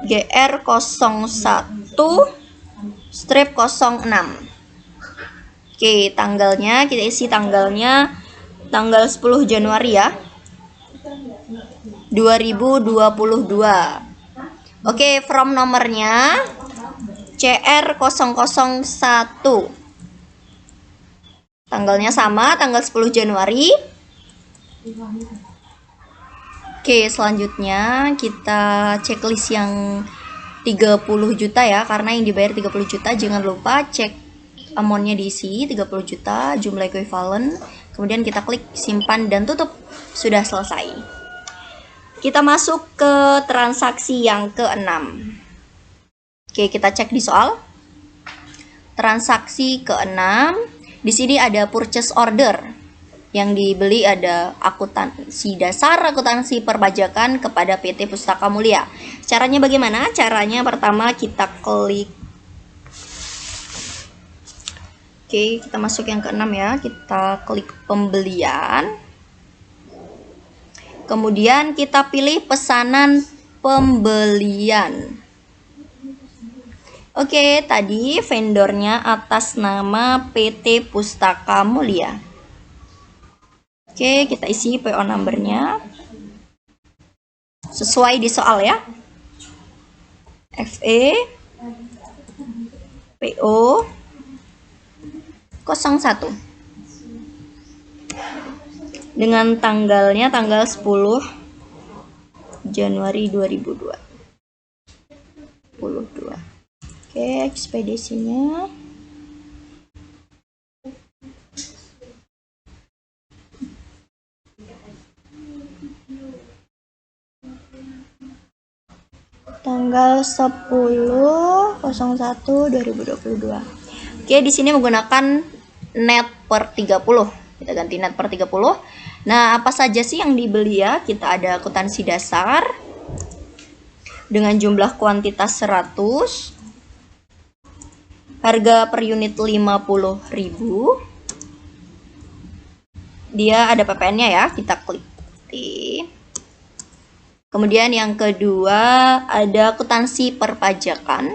GR01-06. Oke, tanggalnya kita isi tanggal 10 Januari ya 2022. Oke, from nomornya CR001. Tanggalnya sama, tanggal 10 Januari. Oke, selanjutnya kita checklist yang 30 juta ya, karena yang dibayar 30 juta. Jangan lupa cek amountnya diisi 30 juta, jumlah equivalent. Kemudian kita klik simpan dan tutup. Sudah selesai. Kita masuk ke transaksi yang ke-6. Oke, kita cek di soal. Transaksi ke-6. Di sini ada purchase order. Yang dibeli ada akuntansi dasar, akuntansi perpajakan kepada PT Pustaka Mulia. Caranya bagaimana? Caranya pertama kita klik. Oke, kita masuk yang ke-6 ya. Kita klik pembelian. Kemudian kita pilih pesanan pembelian. Oke, tadi vendornya atas nama PT Pustaka Mulia. Oke, kita isi PO number-nya sesuai di soal ya. FE PO 01 dengan tanggalnya tanggal 10 Januari 2022. Oke, ekspedisinya tanggal 10.01.2022. Oke, di sini menggunakan net per 30. Kita ganti net per 30. Nah, apa saja sih yang dibeli ya? Kita ada akuntansi dasar dengan jumlah kuantitas 100. Harga per unit 50.000. Dia ada PPN-nya ya, kita klik. Kemudian yang kedua ada akuntansi perpajakan.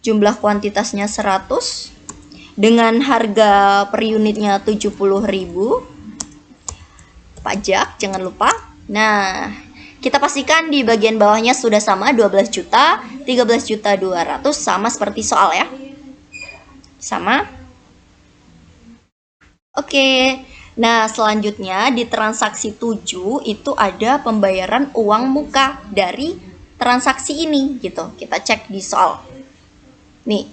Jumlah kuantitasnya 100 dengan harga per unitnya 70.000. Pajak jangan lupa. Nah, kita pastikan di bagian bawahnya sudah sama 12 juta, 13.200.000 sama seperti soal ya. Sama. Oke. Nah, selanjutnya di transaksi 7 itu ada pembayaran uang muka dari transaksi ini gitu. Kita cek di soal. Nih,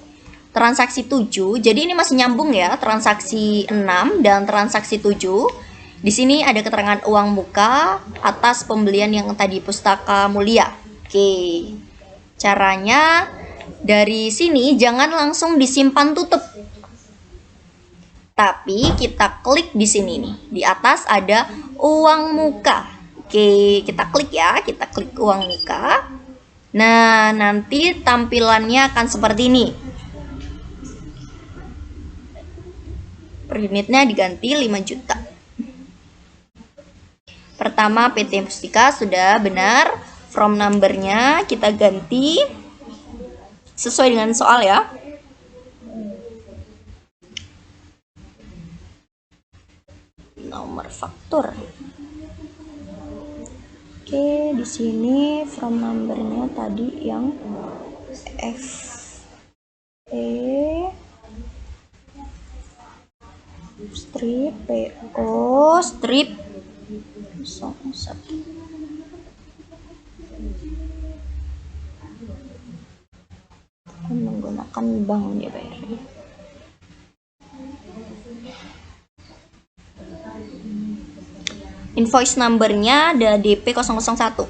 transaksi 7. Jadi ini masih nyambung ya, transaksi 6 dan transaksi 7. Di sini ada keterangan uang muka atas pembelian yang tadi Pustaka Mulia. Oke. Caranya dari sini jangan langsung disimpan tutup. Tapi kita klik di sini nih. Di atas ada uang muka. Oke, kita klik ya. Kita klik uang muka. Nah, nanti tampilannya akan seperti ini. Per unitnya diganti 5 juta. Pertama PT Mustika sudah benar. From numbernya kita ganti sesuai dengan soal ya. Nomor faktur. Oke, di sini from numbernya tadi yang F E strip PO strip 01. Menggunakan bank ya bayarnya. Invoice numbernya ada DP 001.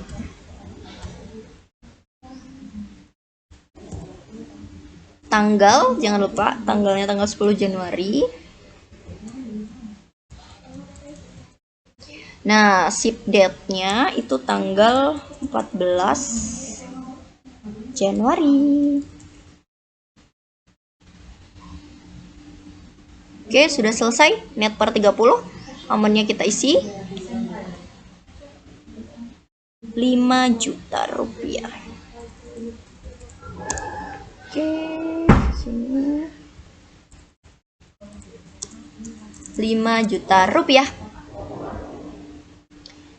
Tanggal, jangan lupa tanggalnya tanggal 10 Januari. Nah, ship date-nya itu tanggal 14 Januari. Oke, sudah selesai. Net per 30. Amannya kita isi 5 juta rupiah. Oke, sini 5 juta rupiah.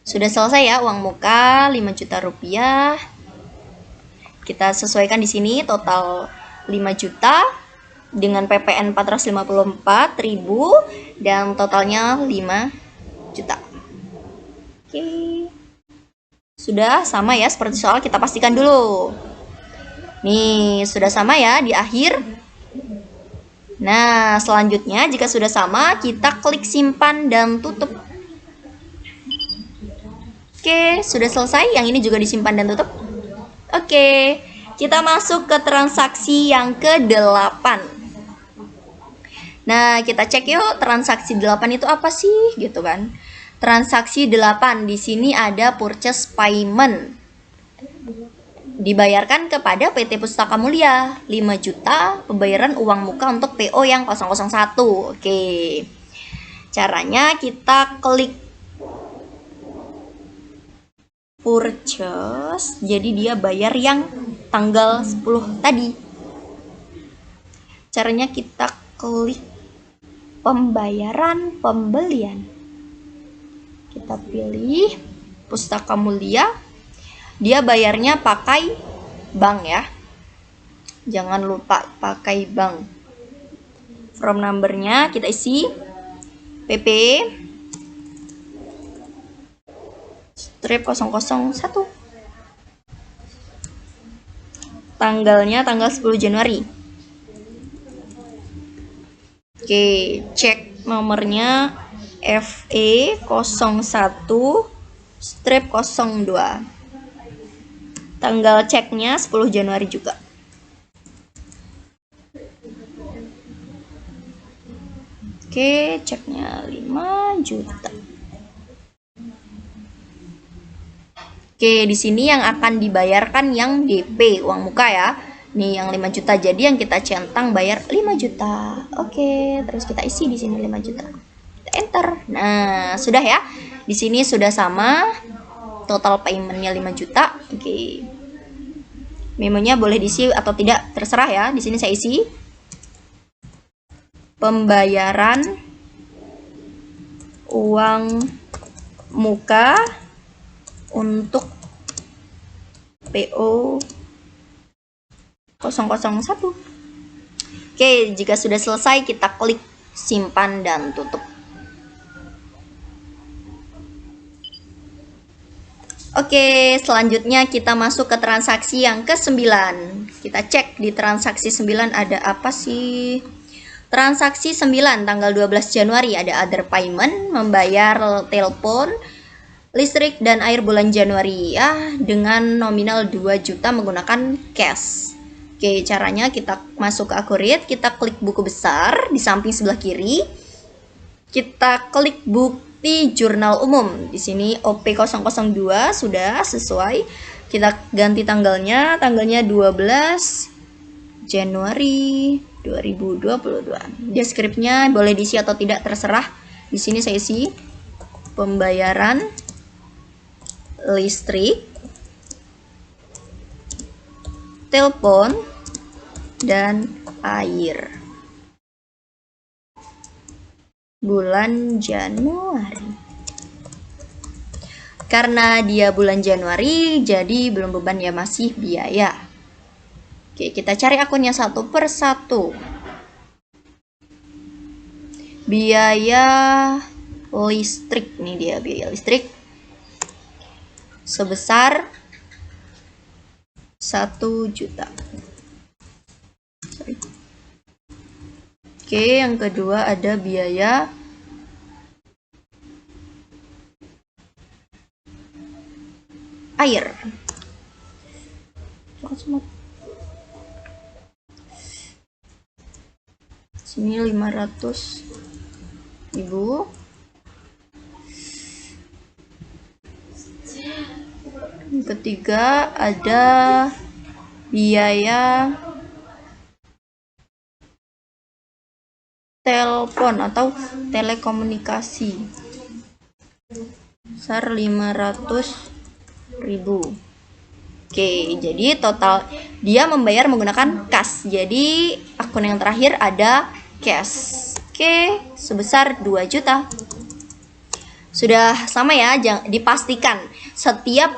Sudah selesai ya uang muka 5 juta rupiah. Kita sesuaikan di sini total 5 juta dengan PPN 454.000 dan totalnya 5 juta. Oke. Sudah sama ya seperti soal, kita pastikan dulu. Nih, sudah sama ya di akhir. Nah, selanjutnya jika sudah sama, kita klik simpan dan tutup. Oke, sudah selesai. Yang ini juga disimpan dan tutup. Oke, kita masuk ke transaksi yang ke-8. Nah, kita cek yuk transaksi 8 itu apa sih gitu kan. Transaksi 8 di sini ada purchase payment. Dibayarkan kepada PT Pustaka Mulia 5 juta pembayaran uang muka untuk PO yang 001. Oke. Caranya kita klik purchase. Jadi dia bayar yang tanggal 10 tadi. Caranya kita klik pembayaran pembelian. Kita pilih Pustaka Mulia. Dia bayarnya pakai bank ya. Jangan lupa pakai bank. From numbernya kita isi PP strip 001. Tanggalnya tanggal 10 Januari. Oke, cek nomornya FE 01 strip 02. Tanggal ceknya 10 Januari juga. Oke, ceknya 5 juta. Oke, di sini yang akan dibayarkan yang DP, uang muka ya. Nih yang 5 juta, jadi yang kita centang bayar 5 juta. Oke, terus kita isi di sini 5 juta. Kita enter. Nah, sudah ya. Di sini sudah sama. Total paymentnya 5 juta. Oke. Memonya boleh diisi atau tidak, terserah ya. Di sini saya isi. Pembayaran uang muka untuk PO 001. Oke, jika sudah selesai kita klik simpan dan tutup. Oke, selanjutnya kita masuk ke transaksi yang ke-9. Kita cek di transaksi 9 ada apa sih? Transaksi 9 tanggal 12 Januari ada other payment, membayar telepon, listrik dan air bulan Januari ya dengan nominal 2 juta menggunakan cash. Oke, caranya kita masuk ke Accurate, kita klik buku besar di samping sebelah kiri. Kita klik bukti jurnal umum. Di sini OP002 sudah sesuai. Kita ganti tanggalnya 12 Januari 2022. Deskripsinya boleh diisi atau tidak terserah. Di sini saya isi pembayaran listrik, telepon, dan air bulan Januari. Karena dia bulan Januari, jadi belum beban ya, masih biaya. Oke, kita cari akunnya satu per satu. Biaya listrik, nih dia biaya listrik sebesar 1 juta. Oke, yang kedua ada biaya air. Sini 500.000. Yang ketiga ada biaya telepon atau telekomunikasi besar 500.000. Oke, jadi total dia membayar menggunakan kas. Jadi akun yang terakhir ada cash. Oke, sebesar 2 juta. Sudah sama ya, jangan dipastikan setiap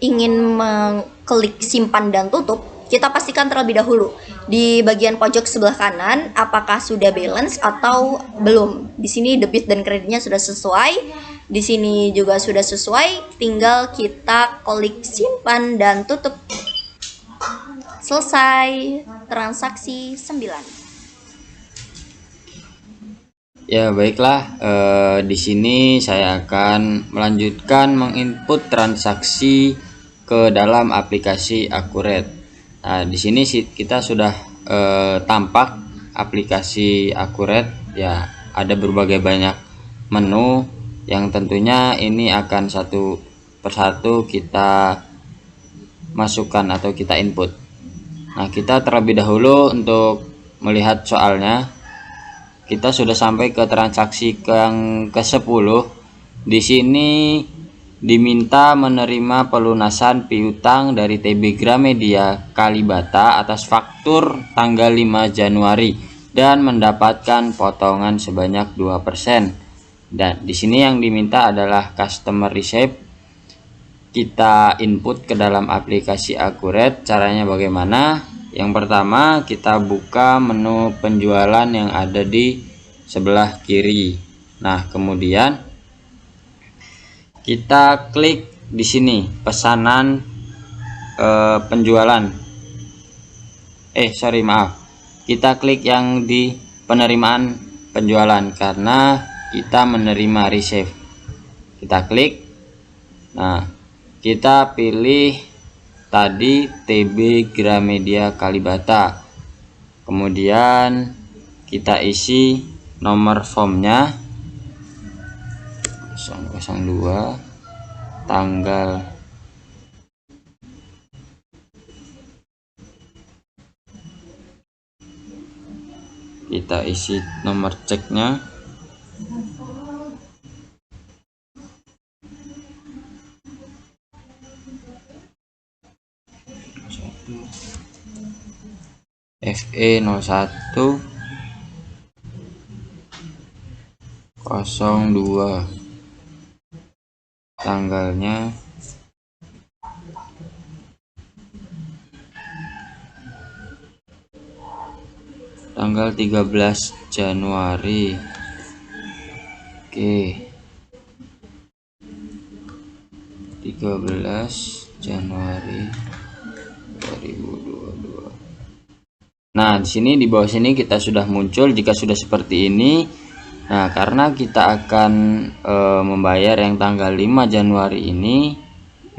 ingin mengklik simpan dan tutup, kita pastikan terlebih dahulu di bagian pojok sebelah kanan apakah sudah balance atau belum. Di sini debit dan kreditnya sudah sesuai, di sini juga sudah sesuai, tinggal kita klik simpan dan tutup. Selesai transaksi 9. Ya baiklah, di sini saya akan melanjutkan menginput transaksi ke dalam aplikasi Accurate. Nah, di sini kita sudah tampak aplikasi Accurate ya, ada berbagai banyak menu yang tentunya ini akan satu persatu kita masukkan atau kita input. Nah, kita terlebih dahulu untuk melihat soalnya. Kita sudah sampai ke transaksi yang ke-10. Di sini diminta menerima pelunasan piutang dari TB Gramedia Kalibata atas faktur tanggal 5 Januari dan mendapatkan potongan sebanyak 2%. Dan di sini yang diminta adalah customer receipt. Kita input ke dalam aplikasi Accurate. Caranya bagaimana? Yang pertama, kita buka menu penjualan yang ada di sebelah kiri. Nah, kemudian kita klik di sini pesanan penjualan. Kita klik yang di penerimaan penjualan karena kita menerima receive. Kita klik. Nah, kita pilih tadi TB Gramedia Kalibata. Kemudian kita isi nomor formnya 002, tanggal kita isi nomor ceknya, FE01 02, tanggalnya tanggal 13 Januari. Oke, 13 Januari 2022. Nah, di sini di bawah sini kita sudah muncul. Jika sudah seperti ini, nah karena kita akan membayar yang tanggal 5 Januari ini,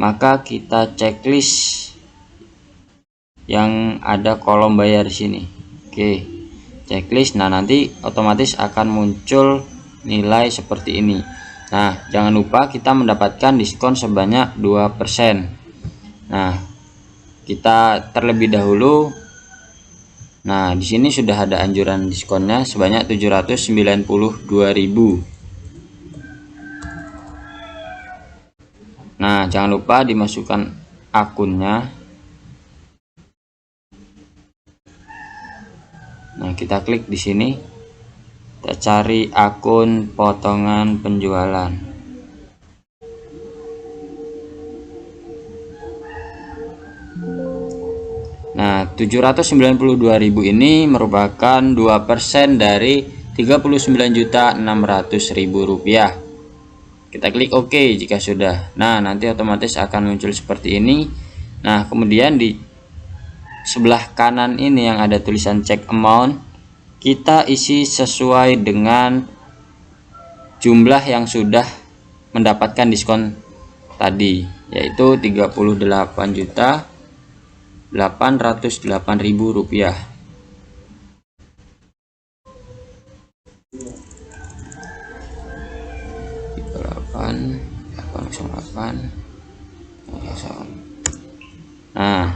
maka kita checklist yang ada kolom bayar di sini. Oke, checklist. Nah, nanti otomatis akan muncul nilai seperti ini. Nah, jangan lupa kita mendapatkan diskon sebanyak 2%. Nah, kita terlebih dahulu. Nah, di sini sudah ada anjuran diskonnya sebanyak 792.000. Nah, jangan lupa dimasukkan akunnya. Nah, kita klik di sini. Kita cari akun potongan penjualan. Nah, 792.000 ini merupakan 2% dari 39.600.000 rupiah. Kita klik OK jika sudah. Nah, nanti otomatis akan muncul seperti ini. Nah, kemudian di sebelah kanan ini yang ada tulisan check amount, kita isi sesuai dengan jumlah yang sudah mendapatkan diskon tadi, yaitu 38.808.000 rupiah. Nah,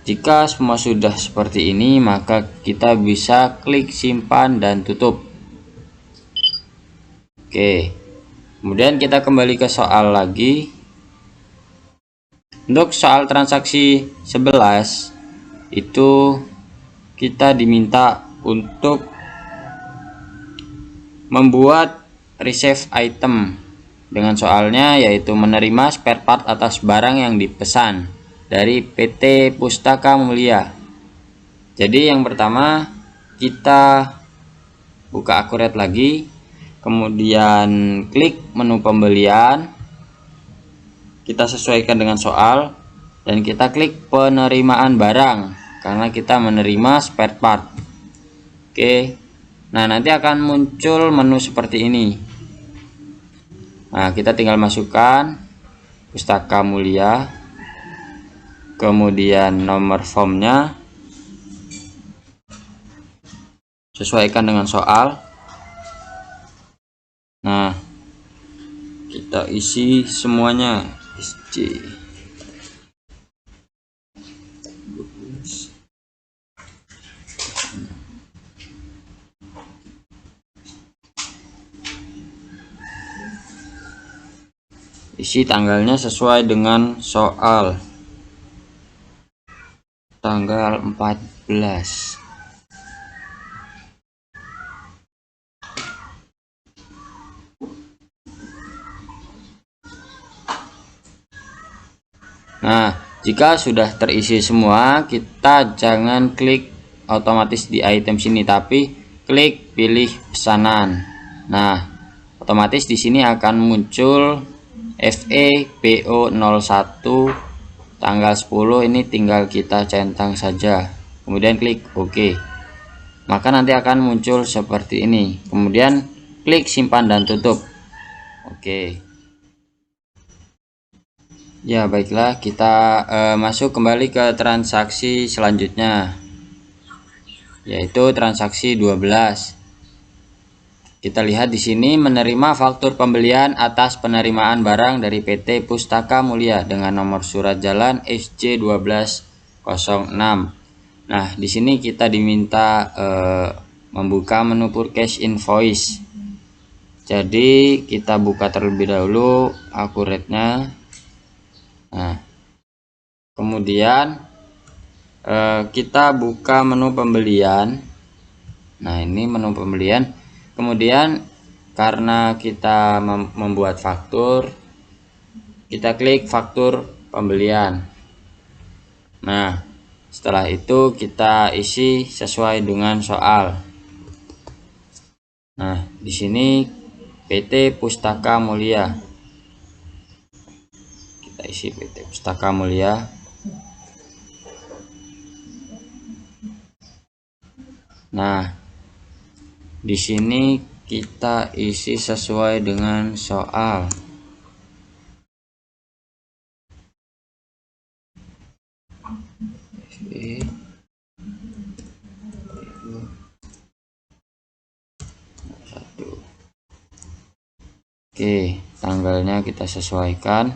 jika semua sudah seperti ini, maka kita bisa klik simpan dan tutup. Oke, kemudian kita kembali ke soal lagi. Untuk soal transaksi 11 itu kita diminta untuk membuat receive item dengan soalnya, yaitu menerima spare part atas barang yang dipesan dari PT Pustaka Mulia. Jadi yang pertama kita buka Akuret lagi, kemudian klik menu pembelian, kita sesuaikan dengan soal, dan kita klik penerimaan barang karena kita menerima spare part. Oke, nah nanti akan muncul menu seperti ini. Nah, kita tinggal masukkan Pustaka Mulia, kemudian nomor formnya, sesuaikan dengan soal. Nah, kita isi semuanya. SC isi tanggalnya sesuai dengan soal, tanggal 14. Nah, jika sudah terisi semua, kita jangan klik otomatis di item sini, tapi klik pilih pesanan. Nah, otomatis di sini akan muncul FEBO01 tanggal 10, ini tinggal kita centang saja. Kemudian klik OK. Maka nanti akan muncul seperti ini. Kemudian klik simpan dan tutup. Oke. Ya, baiklah, kita masuk kembali ke transaksi selanjutnya, yaitu transaksi 12. Kita lihat di sini menerima faktur pembelian atas penerimaan barang dari PT Pustaka Mulia dengan nomor surat jalan SC1206. Nah, di sini kita diminta membuka menu purchase invoice. Jadi kita buka terlebih dahulu akuratnya. Nah, kemudian kita buka menu pembelian. Nah, ini menu pembelian. Kemudian karena kita membuat faktur, kita klik faktur pembelian. Nah, setelah itu kita isi sesuai dengan soal. Nah, di sini PT Pustaka Mulia. Kita isi PT Pustaka Mulia. Nah, di sini kita isi sesuai dengan soal. Oke, tanggalnya kita sesuaikan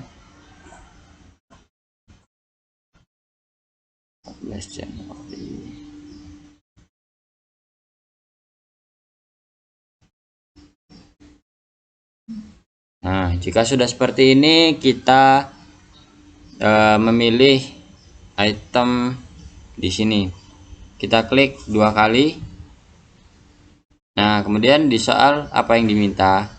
14 Januari. Nah, jika sudah seperti ini, kita memilih item di sini. Kita klik 2 kali. Nah, kemudian di soal apa yang diminta?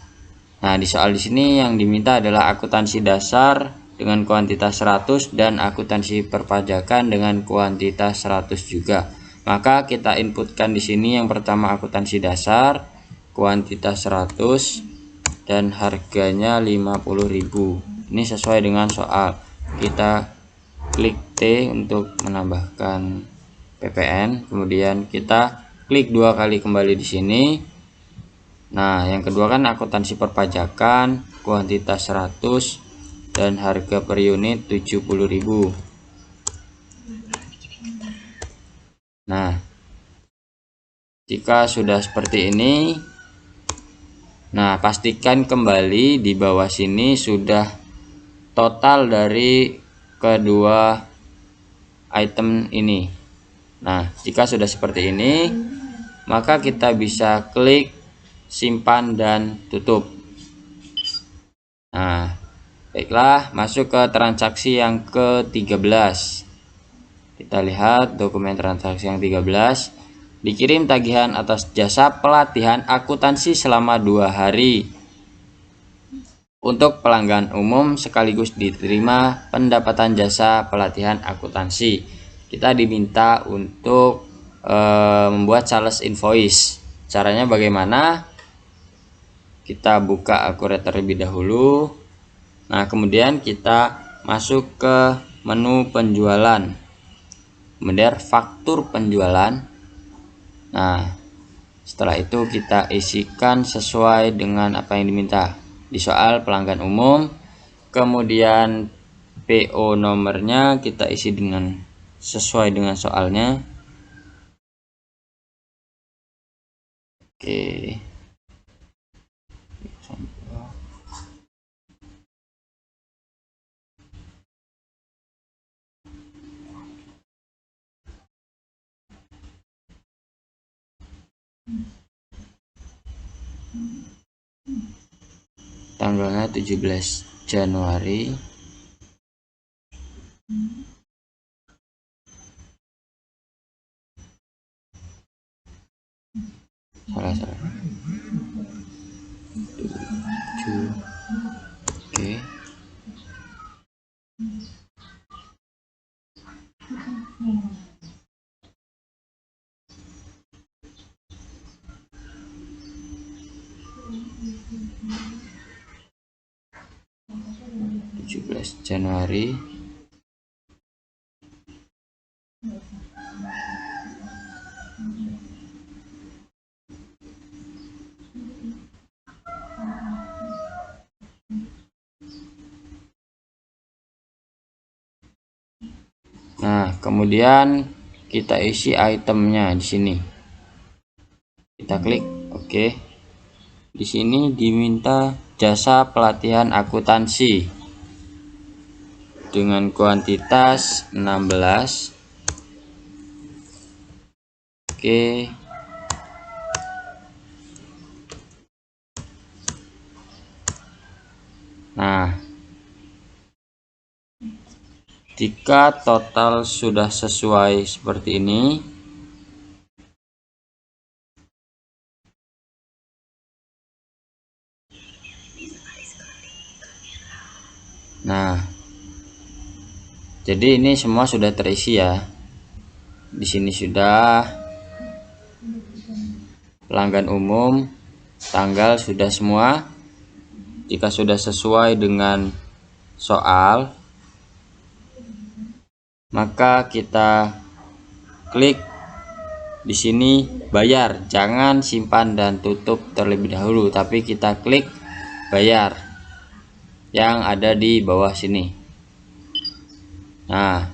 Nah, di soal di sini yang diminta adalah akuntansi dasar dengan kuantitas 100 dan akuntansi perpajakan dengan kuantitas 100 juga. Maka kita inputkan di sini yang pertama akuntansi dasar, kuantitas 100 dan harganya 50.000. Ini sesuai dengan soal. Kita klik T untuk menambahkan PPN, kemudian kita klik 2 kali kembali di sini. Nah, yang kedua kan akuntansi perpajakan, kuantitas 100 dan harga per unit 70.000. Nah, jika sudah seperti ini, nah pastikan kembali di bawah sini sudah total dari kedua item ini. Nah, jika sudah seperti ini, maka kita bisa klik simpan dan tutup. Nah, baiklah, masuk ke transaksi yang ke-13. Kita lihat dokumen transaksi yang 13. Dikirim tagihan atas jasa pelatihan akuntansi selama 2 hari untuk pelanggan umum sekaligus diterima pendapatan jasa pelatihan akuntansi. Kita diminta untuk membuat sales invoice. Caranya bagaimana? Kita buka akurat terlebih dahulu. Nah, kemudian kita masuk ke menu penjualan, kemudian faktur penjualan. Nah, setelah itu kita isikan sesuai dengan apa yang diminta di soal pelanggan umum. Kemudian PO nomornya kita isi dengan sesuai dengan soalnya. Oke. Tanggalnya 17 Januari. Salah. 7. Oke. Januari. Nah, kemudian kita isi itemnya di sini. Kita klik oke. Di sini diminta jasa pelatihan akuntansi dengan kuantitas 16. Oke. Nah, jika total sudah sesuai seperti ini, nah, jadi ini semua sudah terisi ya. Di sini sudah pelanggan umum, tanggal sudah semua. Jika sudah sesuai dengan soal, maka kita klik di sini bayar. Jangan simpan dan tutup terlebih dahulu, tapi kita klik bayar yang ada di bawah sini. Nah,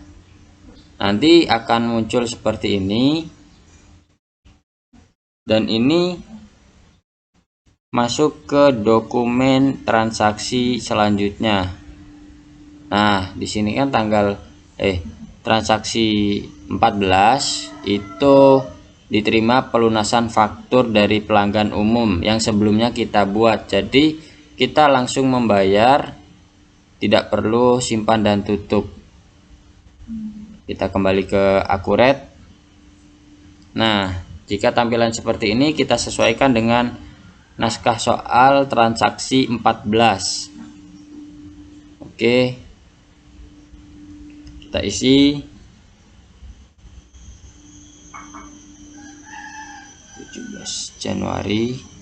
nanti akan muncul seperti ini, dan ini masuk ke dokumen transaksi selanjutnya. Nah, di sini kan tanggal transaksi 14 itu diterima pelunasan faktur dari pelanggan umum yang sebelumnya kita buat. Jadi kita langsung membayar, tidak perlu simpan dan tutup. Kita kembali ke Accurate. Nah, jika tampilan seperti ini kita sesuaikan dengan naskah soal transaksi 14. Oke, kita isi 17 Januari.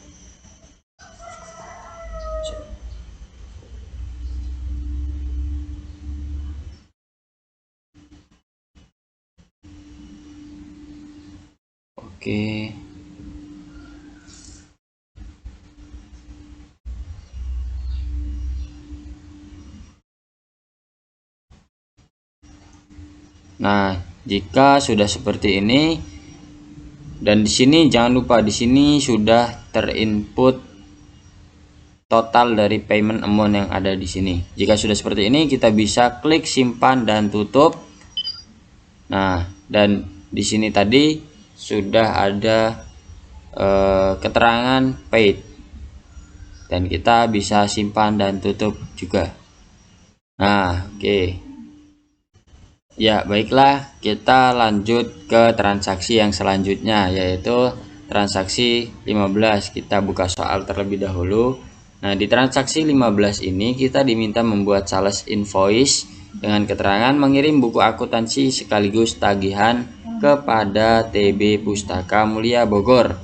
Oke. Nah, jika sudah seperti ini, dan di sini jangan lupa di sini sudah terinput total dari payment amount yang ada di sini. Jika sudah seperti ini, kita bisa klik simpan dan tutup. Nah, dan di sini tadi sudah ada keterangan paid, dan kita bisa simpan dan tutup juga. Nah, oke. Ya, baiklah, kita lanjut ke transaksi yang selanjutnya, yaitu transaksi 15. Kita buka soal terlebih dahulu. Nah, di transaksi 15 ini kita diminta membuat sales invoice dengan keterangan mengirim buku akuntansi sekaligus tagihan kepada TB Pustaka Mulia Bogor.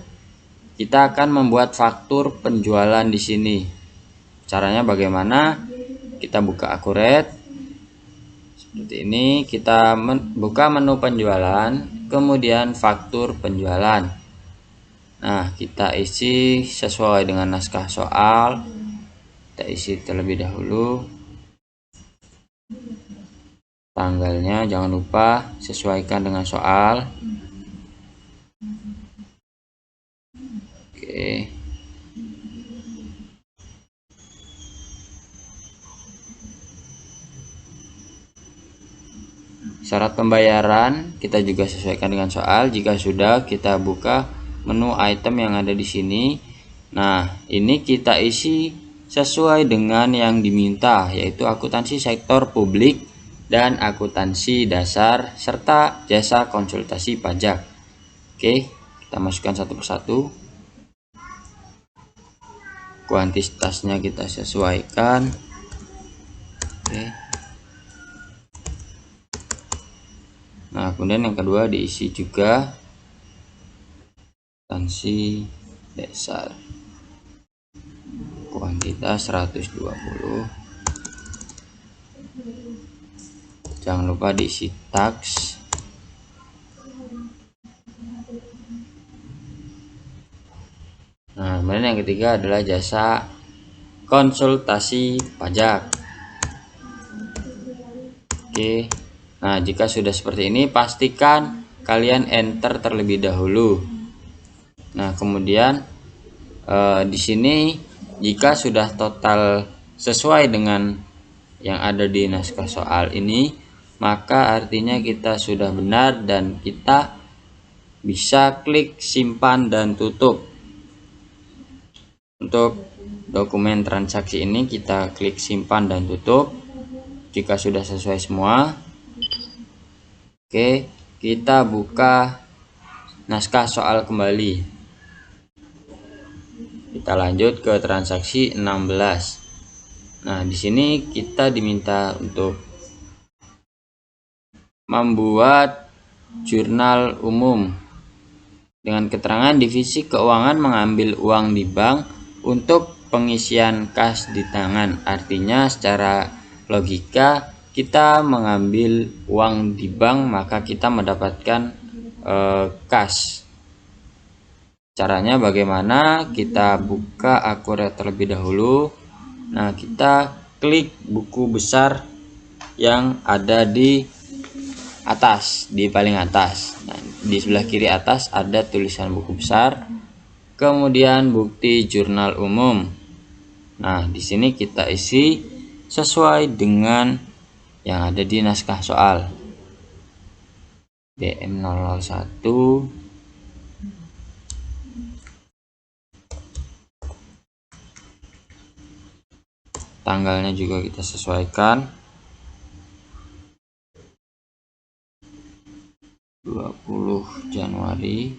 Kita akan membuat faktur penjualan di sini. Caranya bagaimana? Kita buka Accurate. Seperti ini, kita buka menu penjualan, kemudian faktur penjualan. Nah, kita isi sesuai dengan naskah soal. Kita isi terlebih dahulu. Tanggalnya jangan lupa sesuaikan dengan soal. Oke. Syarat pembayaran kita juga sesuaikan dengan soal. Jika sudah, kita buka menu item yang ada di sini. Nah, ini kita isi sesuai dengan yang diminta, yaitu akuntansi sektor publik dan akuntansi dasar serta jasa konsultasi pajak. Oke, kita masukkan satu persatu. Kuantitasnya kita sesuaikan. Oke. Nah, kemudian yang kedua diisi juga akuntansi dasar, kuantitas 120. Jangan lupa diisi tax. Nah, kemudian yang ketiga adalah jasa konsultasi pajak. Oke. Nah, jika sudah seperti ini, pastikan kalian enter terlebih dahulu. Nah, kemudian di sini jika sudah total sesuai dengan yang ada di naskah soal ini, maka artinya kita sudah benar dan kita bisa klik simpan dan tutup. Untuk dokumen transaksi ini kita klik simpan dan tutup jika sudah sesuai semua. Oke, kita buka naskah soal kembali. Kita lanjut ke transaksi 16. Nah, di sini kita diminta untuk membuat jurnal umum dengan keterangan divisi keuangan mengambil uang di bank untuk pengisian kas di tangan. Artinya secara logika kita mengambil uang di bank maka kita mendapatkan kas. Caranya bagaimana? Kita buka Akuret terlebih dahulu. Nah, kita klik buku besar yang ada di atas, di paling atas. Nah, di sebelah kiri atas ada tulisan buku besar. Kemudian bukti jurnal umum. Nah, di sini kita isi sesuai dengan yang ada di naskah soal. DM001. Tanggalnya juga kita sesuaikan. 20 Januari.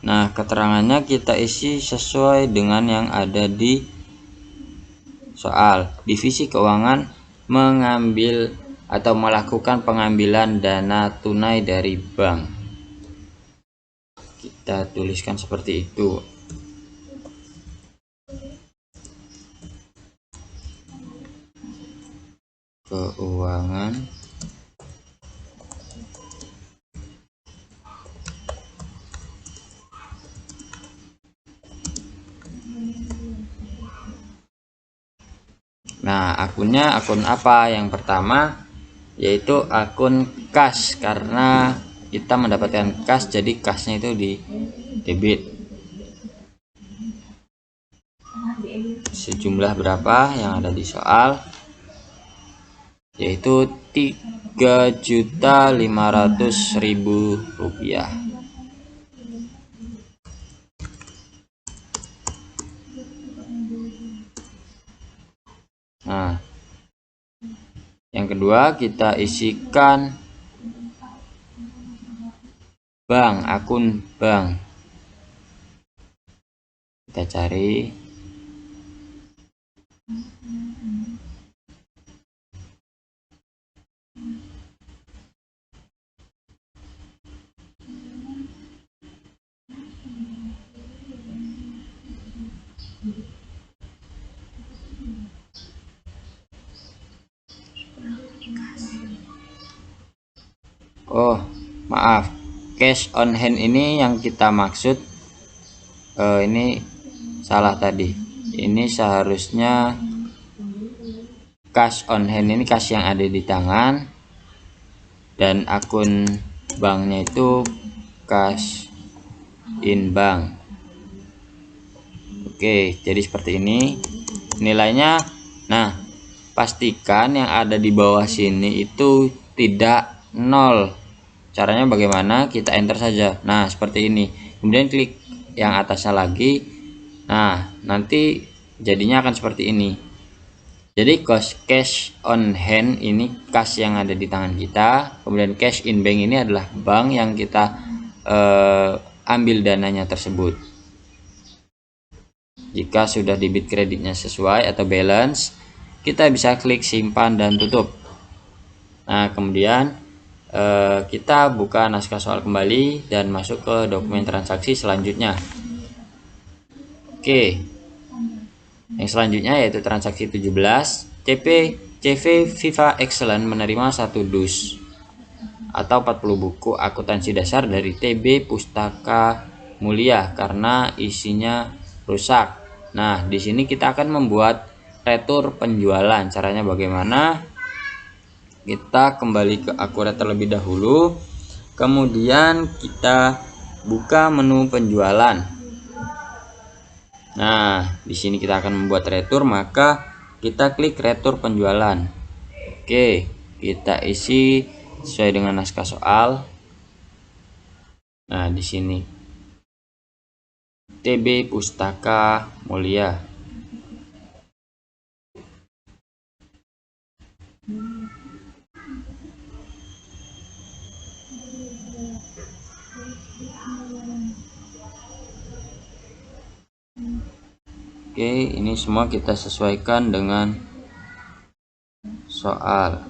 Nah, keterangannya kita isi sesuai dengan yang ada di soal. Divisi keuangan mengambil atau melakukan pengambilan dana tunai dari bank. Kita tuliskan seperti itu. Keuangan Nah, akunnya akun apa? Yang pertama yaitu akun kas, karena kita mendapatkan kas jadi kasnya itu di debit. Sejumlah berapa yang ada di soal? Yaitu 3.500.000 rupiah. Nah, yang kedua kita isikan bank, akun bank. Kita cari. Oh, maaf. Cash on hand ini yang kita maksud ini salah tadi. Ini seharusnya cash on hand ini cash yang ada di tangan, dan akun banknya itu cash in bank. Oke, jadi seperti ini nilainya. Nah, pastikan yang ada di bawah sini itu tidak 0. Caranya bagaimana? Kita enter saja. Nah, seperti ini. Kemudian klik yang atasnya lagi. Nah, nanti jadinya akan seperti ini. Jadi cash on hand ini kas yang ada di tangan kita. Kemudian cash in bank ini adalah bank yang kita ambil dananya tersebut. Jika sudah debit kreditnya sesuai atau balance, kita bisa klik simpan dan tutup. Nah, kemudian kita buka naskah soal kembali dan masuk ke dokumen transaksi selanjutnya. Oke, yang selanjutnya yaitu transaksi 17. CV Viva Excellent menerima 1 dus atau 40 buku akuntansi dasar dari TB Pustaka Mulia karena isinya rusak. Nah, di sini kita akan membuat retur penjualan. Caranya bagaimana? Kita kembali ke Akurat terlebih dahulu. Kemudian kita buka menu penjualan. Nah, di sini kita akan membuat retur, maka kita klik retur penjualan. Oke, kita isi sesuai dengan naskah soal. Nah, di sini TB Pustaka Mulia. Oke, ini semua kita sesuaikan dengan soal.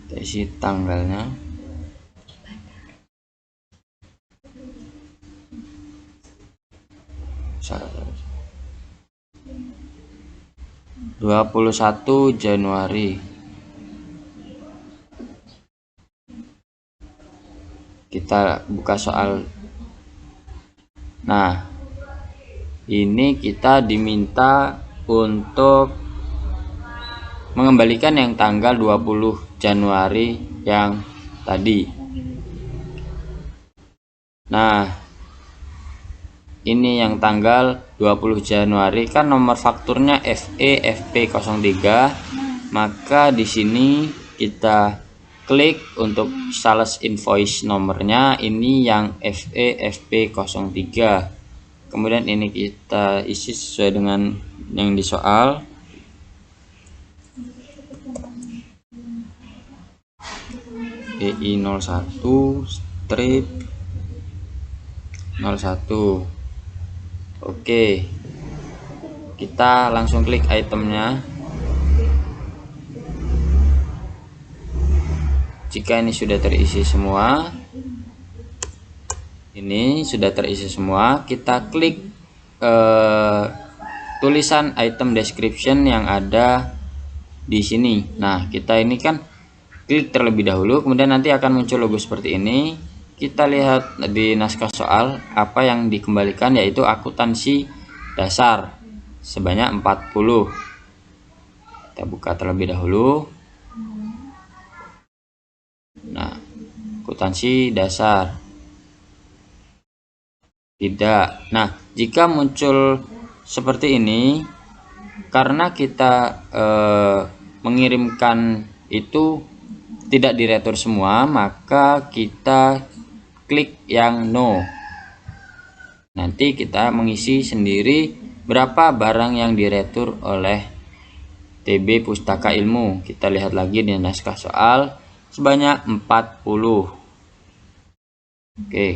Kita isi tanggalnya. Salah. 21 Januari. Kita buka soal. Nah, ini kita diminta untuk mengembalikan yang tanggal 20 Januari yang tadi. Nah, ini yang tanggal 20 Januari kan nomor fakturnya FE FP03, maka di sini kita klik untuk sales invoice nomornya, ini yang FE FP03. Kemudian ini kita isi sesuai dengan yang di soal. EI01 strip 01. Oke, kita langsung klik itemnya. Jika ini sudah terisi semua, kita klik tulisan item description yang ada di sini. Nah, kita ini kan klik terlebih dahulu, kemudian nanti akan muncul logo seperti ini. Kita lihat di naskah soal apa yang dikembalikan, yaitu akuntansi dasar sebanyak 40. Kita buka terlebih dahulu. Nah, akuntansi dasar tidak. Nah, jika muncul seperti ini karena kita mengirimkan itu tidak diretur semua, maka kita klik yang no. Nanti kita mengisi sendiri berapa barang yang diretur oleh TB Pustaka Ilmu. Kita lihat lagi di naskah soal, sebanyak 40. Oke,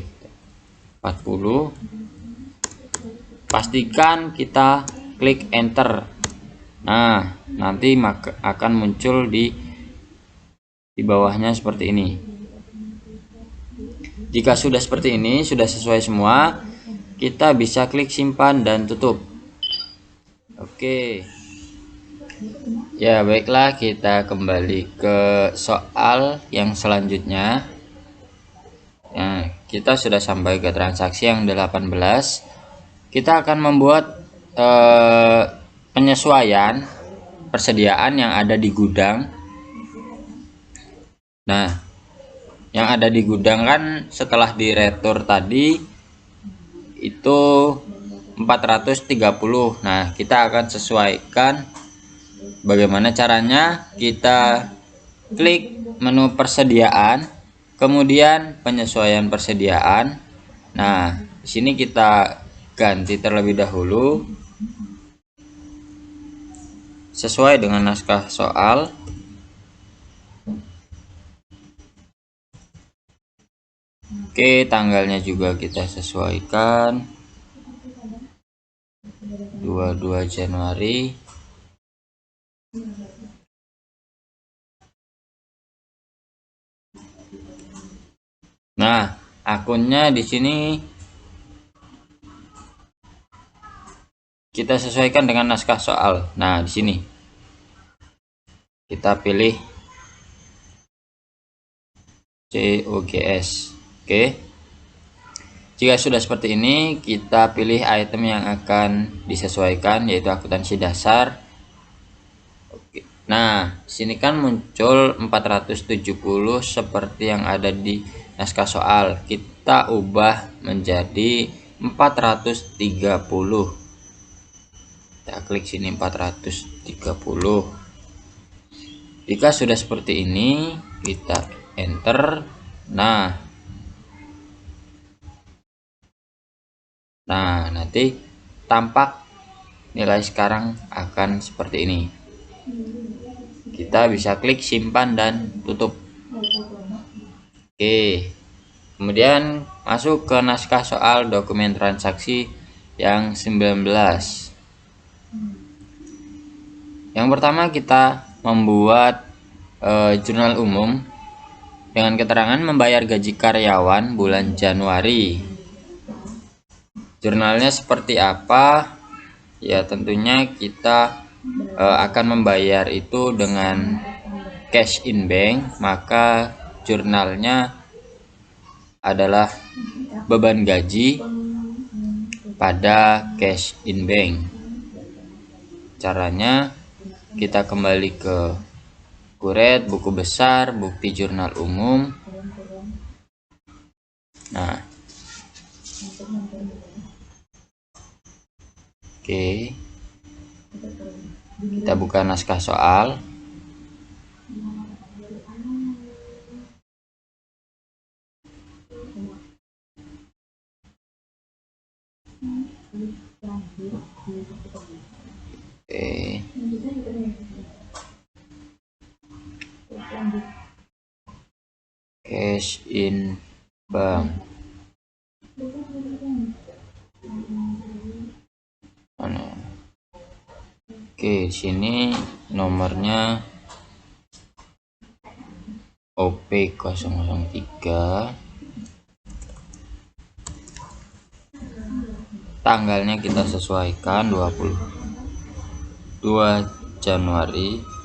40. Pastikan kita klik enter. Nah, nanti akan muncul di bawahnya seperti ini. Jika sudah seperti ini, sudah sesuai semua, kita bisa klik simpan dan tutup. Oke. Ya, baiklah, kita kembali ke soal yang selanjutnya. Nah, kita sudah sampai ke transaksi yang 18. Kita akan membuat penyesuaian persediaan yang ada di gudang. Nah, yang ada di gudang kan setelah diretur tadi itu 430. Nah, kita akan sesuaikan. Bagaimana caranya? Kita klik menu persediaan, kemudian penyesuaian persediaan. Nah, di sini kita ganti terlebih dahulu sesuai dengan naskah soal. Oke, tanggalnya juga kita sesuaikan 22 Januari. Nah, akunnya di sini kita sesuaikan dengan naskah soal. Nah, di sini kita pilih COGS. Oke. Jika sudah seperti ini, kita pilih item yang akan disesuaikan, yaitu akuntansi dasar. Oke. Nah, sini kan muncul 470 seperti yang ada di naskah soal. Kita ubah menjadi 430. Kita klik sini 430. Jika sudah seperti ini, kita enter. Nah, nanti tampak nilai sekarang akan seperti ini. Kita bisa klik simpan dan tutup. Oke. Kemudian masuk ke naskah soal dokumen transaksi yang 19. Yang pertama kita membuat jurnal umum dengan keterangan membayar gaji karyawan bulan Januari. Jurnalnya seperti apa? Ya, tentunya kita akan membayar itu dengan cash in bank, maka jurnalnya adalah beban gaji pada cash in bank. Caranya kita kembali ke Akuret, buku besar, bukti jurnal umum. Nah, oke, kita buka naskah soal. Oke. Cash in bank. Mana? Oke, sini nomornya OP003. Tanggalnya kita sesuaikan 22 Januari.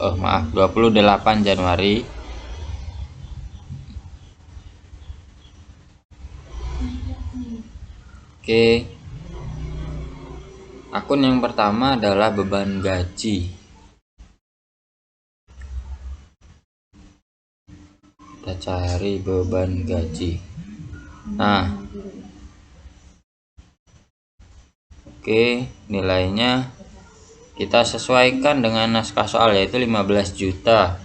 28 Januari. Oke. Akun yang pertama adalah beban gaji. Kita cari beban gaji. Nah, oke, nilainya kita sesuaikan dengan naskah soal, yaitu 15 juta.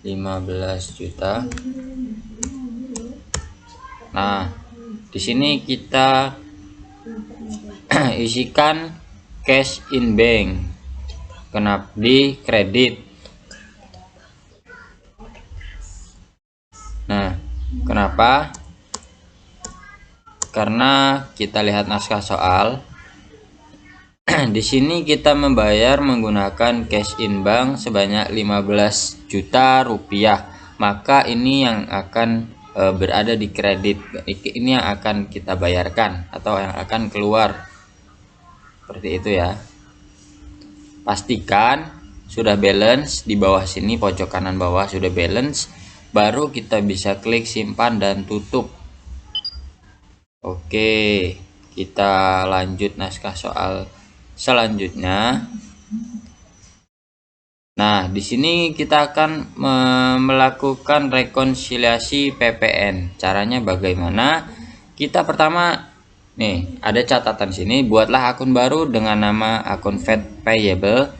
15 juta. Nah, di sini kita isikan cash in bank. Kenapa di kredit? Nah, kenapa? Karena kita lihat naskah soal. Di sini kita membayar menggunakan cash in bank sebanyak 15 juta rupiah. Maka ini yang akan berada di kredit. Ini yang akan kita bayarkan atau yang akan keluar. Seperti itu ya. Pastikan sudah balance di bawah sini, pojok kanan bawah sudah balance, baru kita bisa klik simpan dan tutup. Oke, kita lanjut naskah soal selanjutnya. Nah, di sini kita akan melakukan rekonsiliasi PPN. Caranya bagaimana? Kita pertama nih, ada catatan sini, buatlah akun baru dengan nama akun VAT Payable,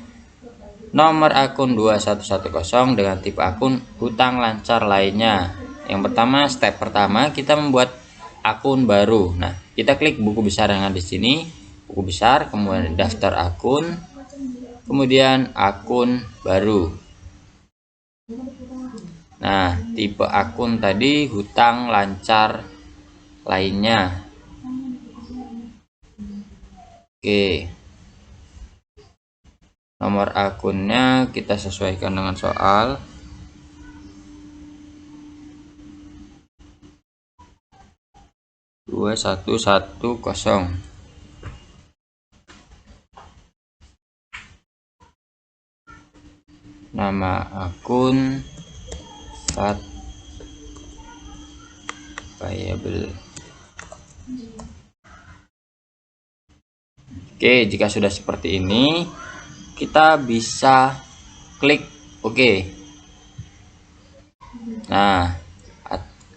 nomor akun 2110 dengan tipe akun hutang lancar lainnya. Yang pertama, step pertama kita membuat akun baru. Nah, kita klik buku besar yang ada di sini, buku besar, kemudian daftar akun, kemudian akun baru. Nah, tipe akun tadi hutang lancar lainnya. Oke, nomor akunnya kita sesuaikan dengan soal. Dua 2110. nama akun start payable. Oke, jika sudah seperti ini, kita bisa klik OK. Nah,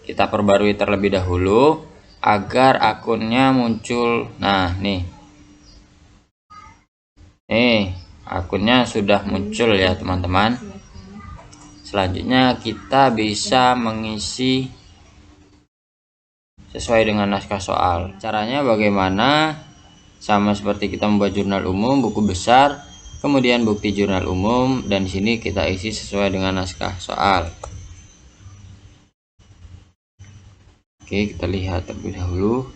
kita perbarui terlebih dahulu agar akunnya muncul. Nah, nih akunnya sudah muncul ya teman-teman. Selanjutnya kita bisa mengisi sesuai dengan naskah soal. Caranya bagaimana? Sama seperti kita membuat jurnal umum, buku besar, kemudian bukti jurnal umum, dan di sini kita isi sesuai dengan naskah soal. Oke, kita lihat terlebih dahulu.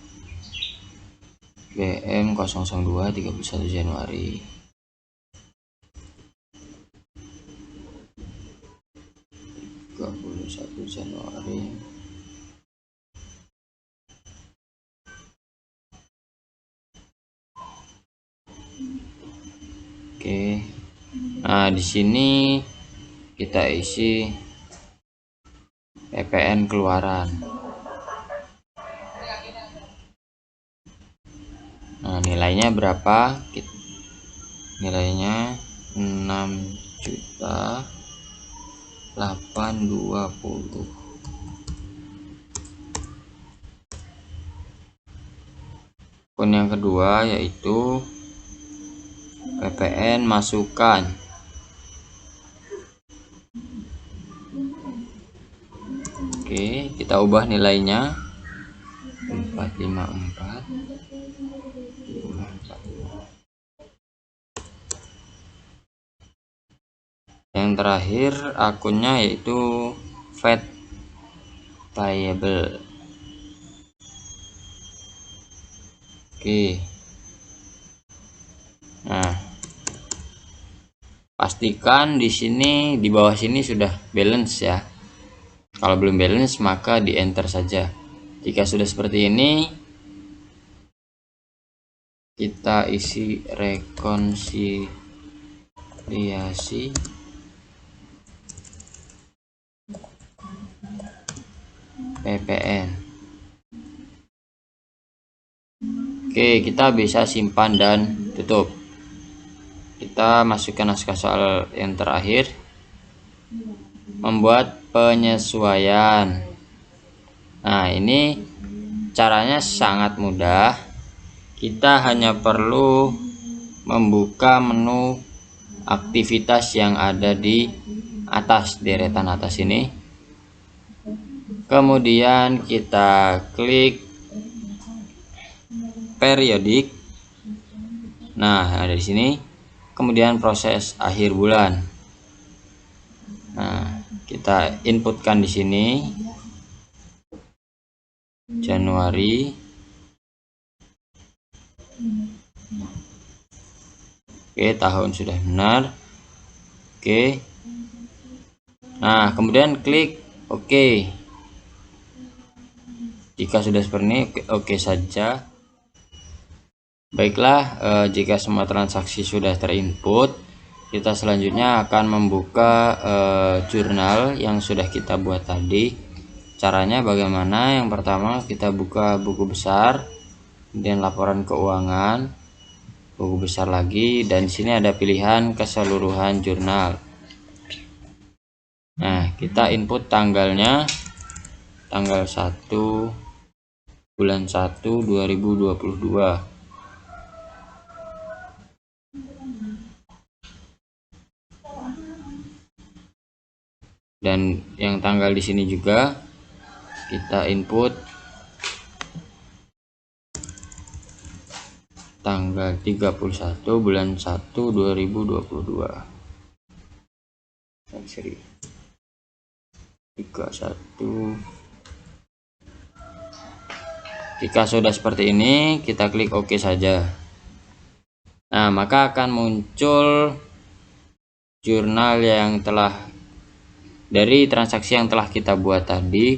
BM 002 31 Januari. Januari. Oke. Nah, di sini kita isi PPN keluaran. Nah, nilainya berapa? Nilainya 6.820. Akun yang kedua yaitu PPN masukan. Oke, kita ubah nilainya 454. Yang terakhir akunnya yaitu VAT payable. Oke. Nah, pastikan di sini di bawah sini sudah balance ya. Kalau belum balance maka di enter saja. Jika sudah seperti ini, kita isi rekonsiliasi PPN. Oke, kita bisa simpan dan tutup. Kita masukkan naskah soal yang terakhir. Membuat penyesuaian. Nah, ini caranya sangat mudah. Kita hanya perlu membuka menu aktivitas yang ada di atas, deretan atas ini. Kemudian kita klik periodik. Nah, ada di sini. Kemudian proses akhir bulan. Nah, kita inputkan di sini Januari. Oke, tahun sudah benar. Oke. Nah, kemudian klik OK. Jika sudah seperti ini, OK saja. Baiklah, jika semua transaksi sudah terinput, kita selanjutnya akan membuka jurnal yang sudah kita buat tadi. Caranya bagaimana? Yang pertama kita buka buku besar, kemudian laporan keuangan, buku besar lagi, dan di sini ada pilihan keseluruhan jurnal. Nah, kita input tanggalnya, tanggal 1 bulan 1 2022. Dan yang tanggal di sini juga kita input tanggal 31 bulan 1 2022. Seri 31. Jika sudah seperti ini, kita klik OK saja. Nah, maka akan muncul jurnal yang telah dari transaksi yang telah kita buat tadi.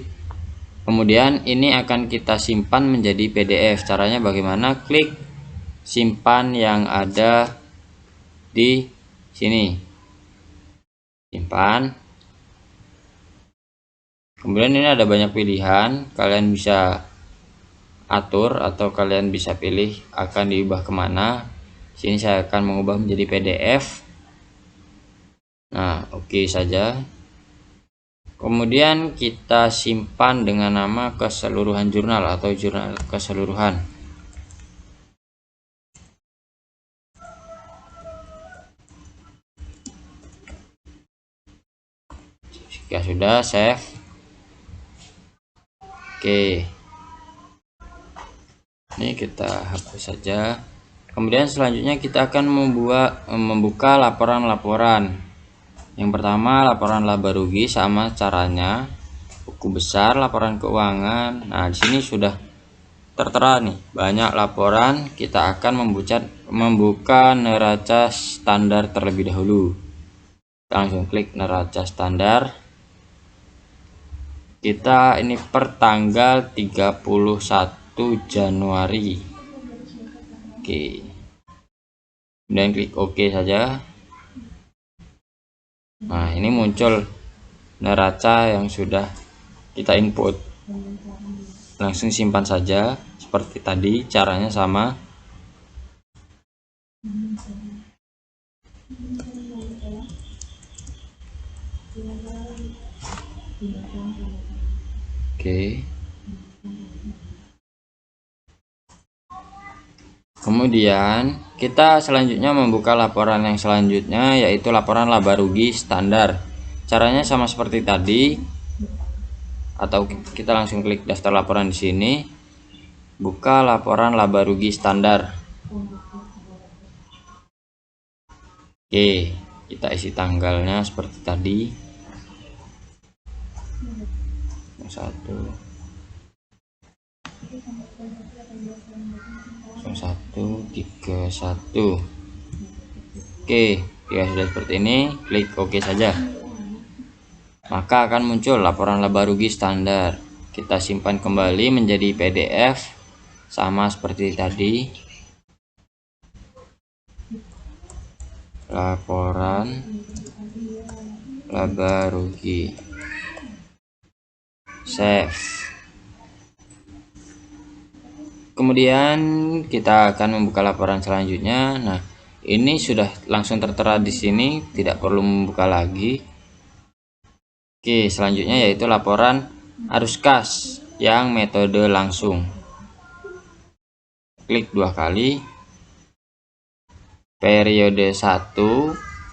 Kemudian ini akan kita simpan menjadi PDF. Caranya bagaimana? Klik simpan yang ada di sini. simpan. Kemudian ini ada banyak pilihan, kalian bisa atur atau kalian bisa pilih akan diubah kemana. Sini saya akan mengubah menjadi PDF. Nah, oke saja. Kemudian kita simpan dengan nama keseluruhan jurnal atau jurnal keseluruhan. Jika sudah, save. Oke. Ini kita hapus saja. Kemudian selanjutnya kita akan membuka laporan-laporan. Yang pertama, laporan laba rugi, sama caranya. Buku besar, laporan keuangan. Nah, di sini sudah tertera nih banyak laporan. Kita akan membuka neraca standar terlebih dahulu. Kita langsung klik neraca standar. Kita ini per tanggal 31 Januari. Oke. Kemudian klik OK saja. Nah, ini muncul neraca yang sudah kita input. Langsung simpan saja seperti tadi, caranya sama. Oke. Kemudian kita selanjutnya membuka laporan yang selanjutnya, yaitu laporan laba rugi standar. Caranya sama seperti tadi, atau kita langsung klik daftar laporan di sini. Buka laporan laba rugi standar. Oke, kita isi tanggalnya seperti tadi. 131. Oke, jika sudah seperti ini, klik OK saja. Maka akan muncul laporan laba rugi standar. Kita simpan kembali menjadi PDF, sama seperti tadi. Laporan laba rugi, save. Kemudian kita akan membuka laporan selanjutnya. Nah, ini sudah langsung tertera di sini, tidak perlu membuka lagi. Oke, selanjutnya yaitu laporan arus kas yang metode langsung. Klik 2 kali. Periode 1.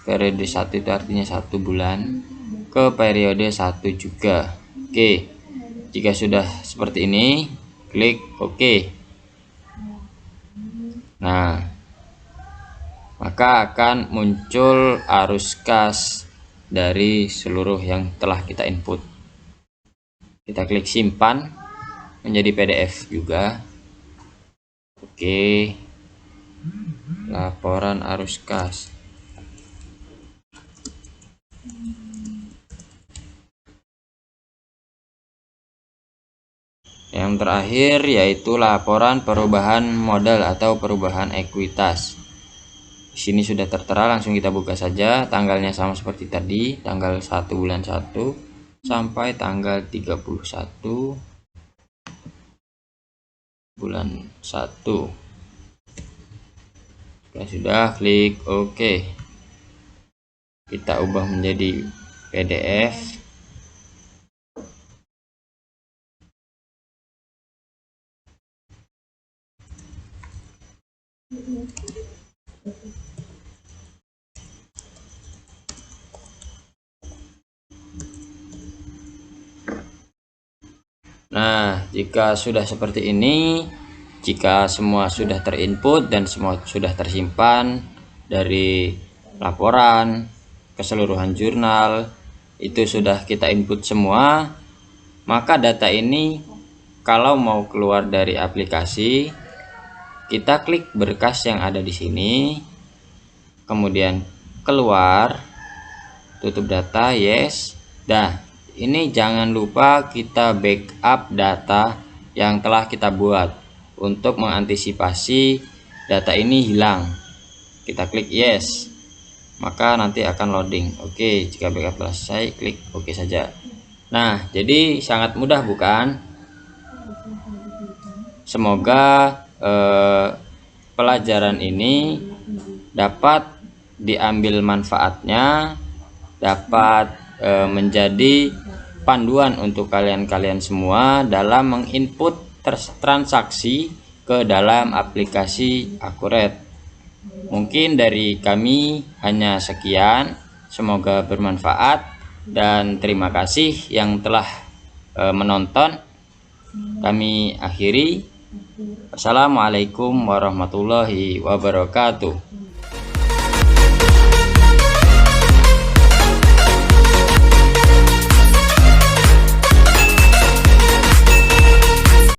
Periode 1 itu artinya 1 bulan. Ke periode 1 juga. Oke. Jika sudah seperti ini, klik OK. Nah, maka akan muncul arus kas dari seluruh yang telah kita input. Kita klik simpan menjadi PDF juga. Oke. Laporan arus kas. Yang terakhir yaitu laporan perubahan modal atau perubahan ekuitas. Di sini sudah tertera, langsung kita buka saja. Tanggalnya sama seperti tadi, tanggal 1 bulan 1 sampai tanggal 31 bulan 1. Jika sudah, klik OK. Kita ubah menjadi PDF. Nah, jika sudah seperti ini, jika semua sudah terinput dan semua sudah tersimpan dari laporan keseluruhan jurnal, itu sudah kita input semua, maka data ini kalau mau keluar dari aplikasi, kita klik berkas yang ada di sini, kemudian keluar, tutup data, yes. Dah. Ini jangan lupa kita backup data yang telah kita buat untuk mengantisipasi data ini hilang. Kita klik yes. maka nanti akan loading. Oke, jika backup telah selesai, klik oke saja. Nah, jadi sangat mudah bukan? Semoga pelajaran ini dapat diambil manfaatnya, dapat menjadi panduan untuk kalian-kalian semua dalam menginput transaksi ke dalam aplikasi Akuret. Mungkin dari kami hanya sekian, semoga bermanfaat dan terima kasih yang telah menonton. Kami akhiri. Assalamualaikum warahmatullahi wabarakatuh.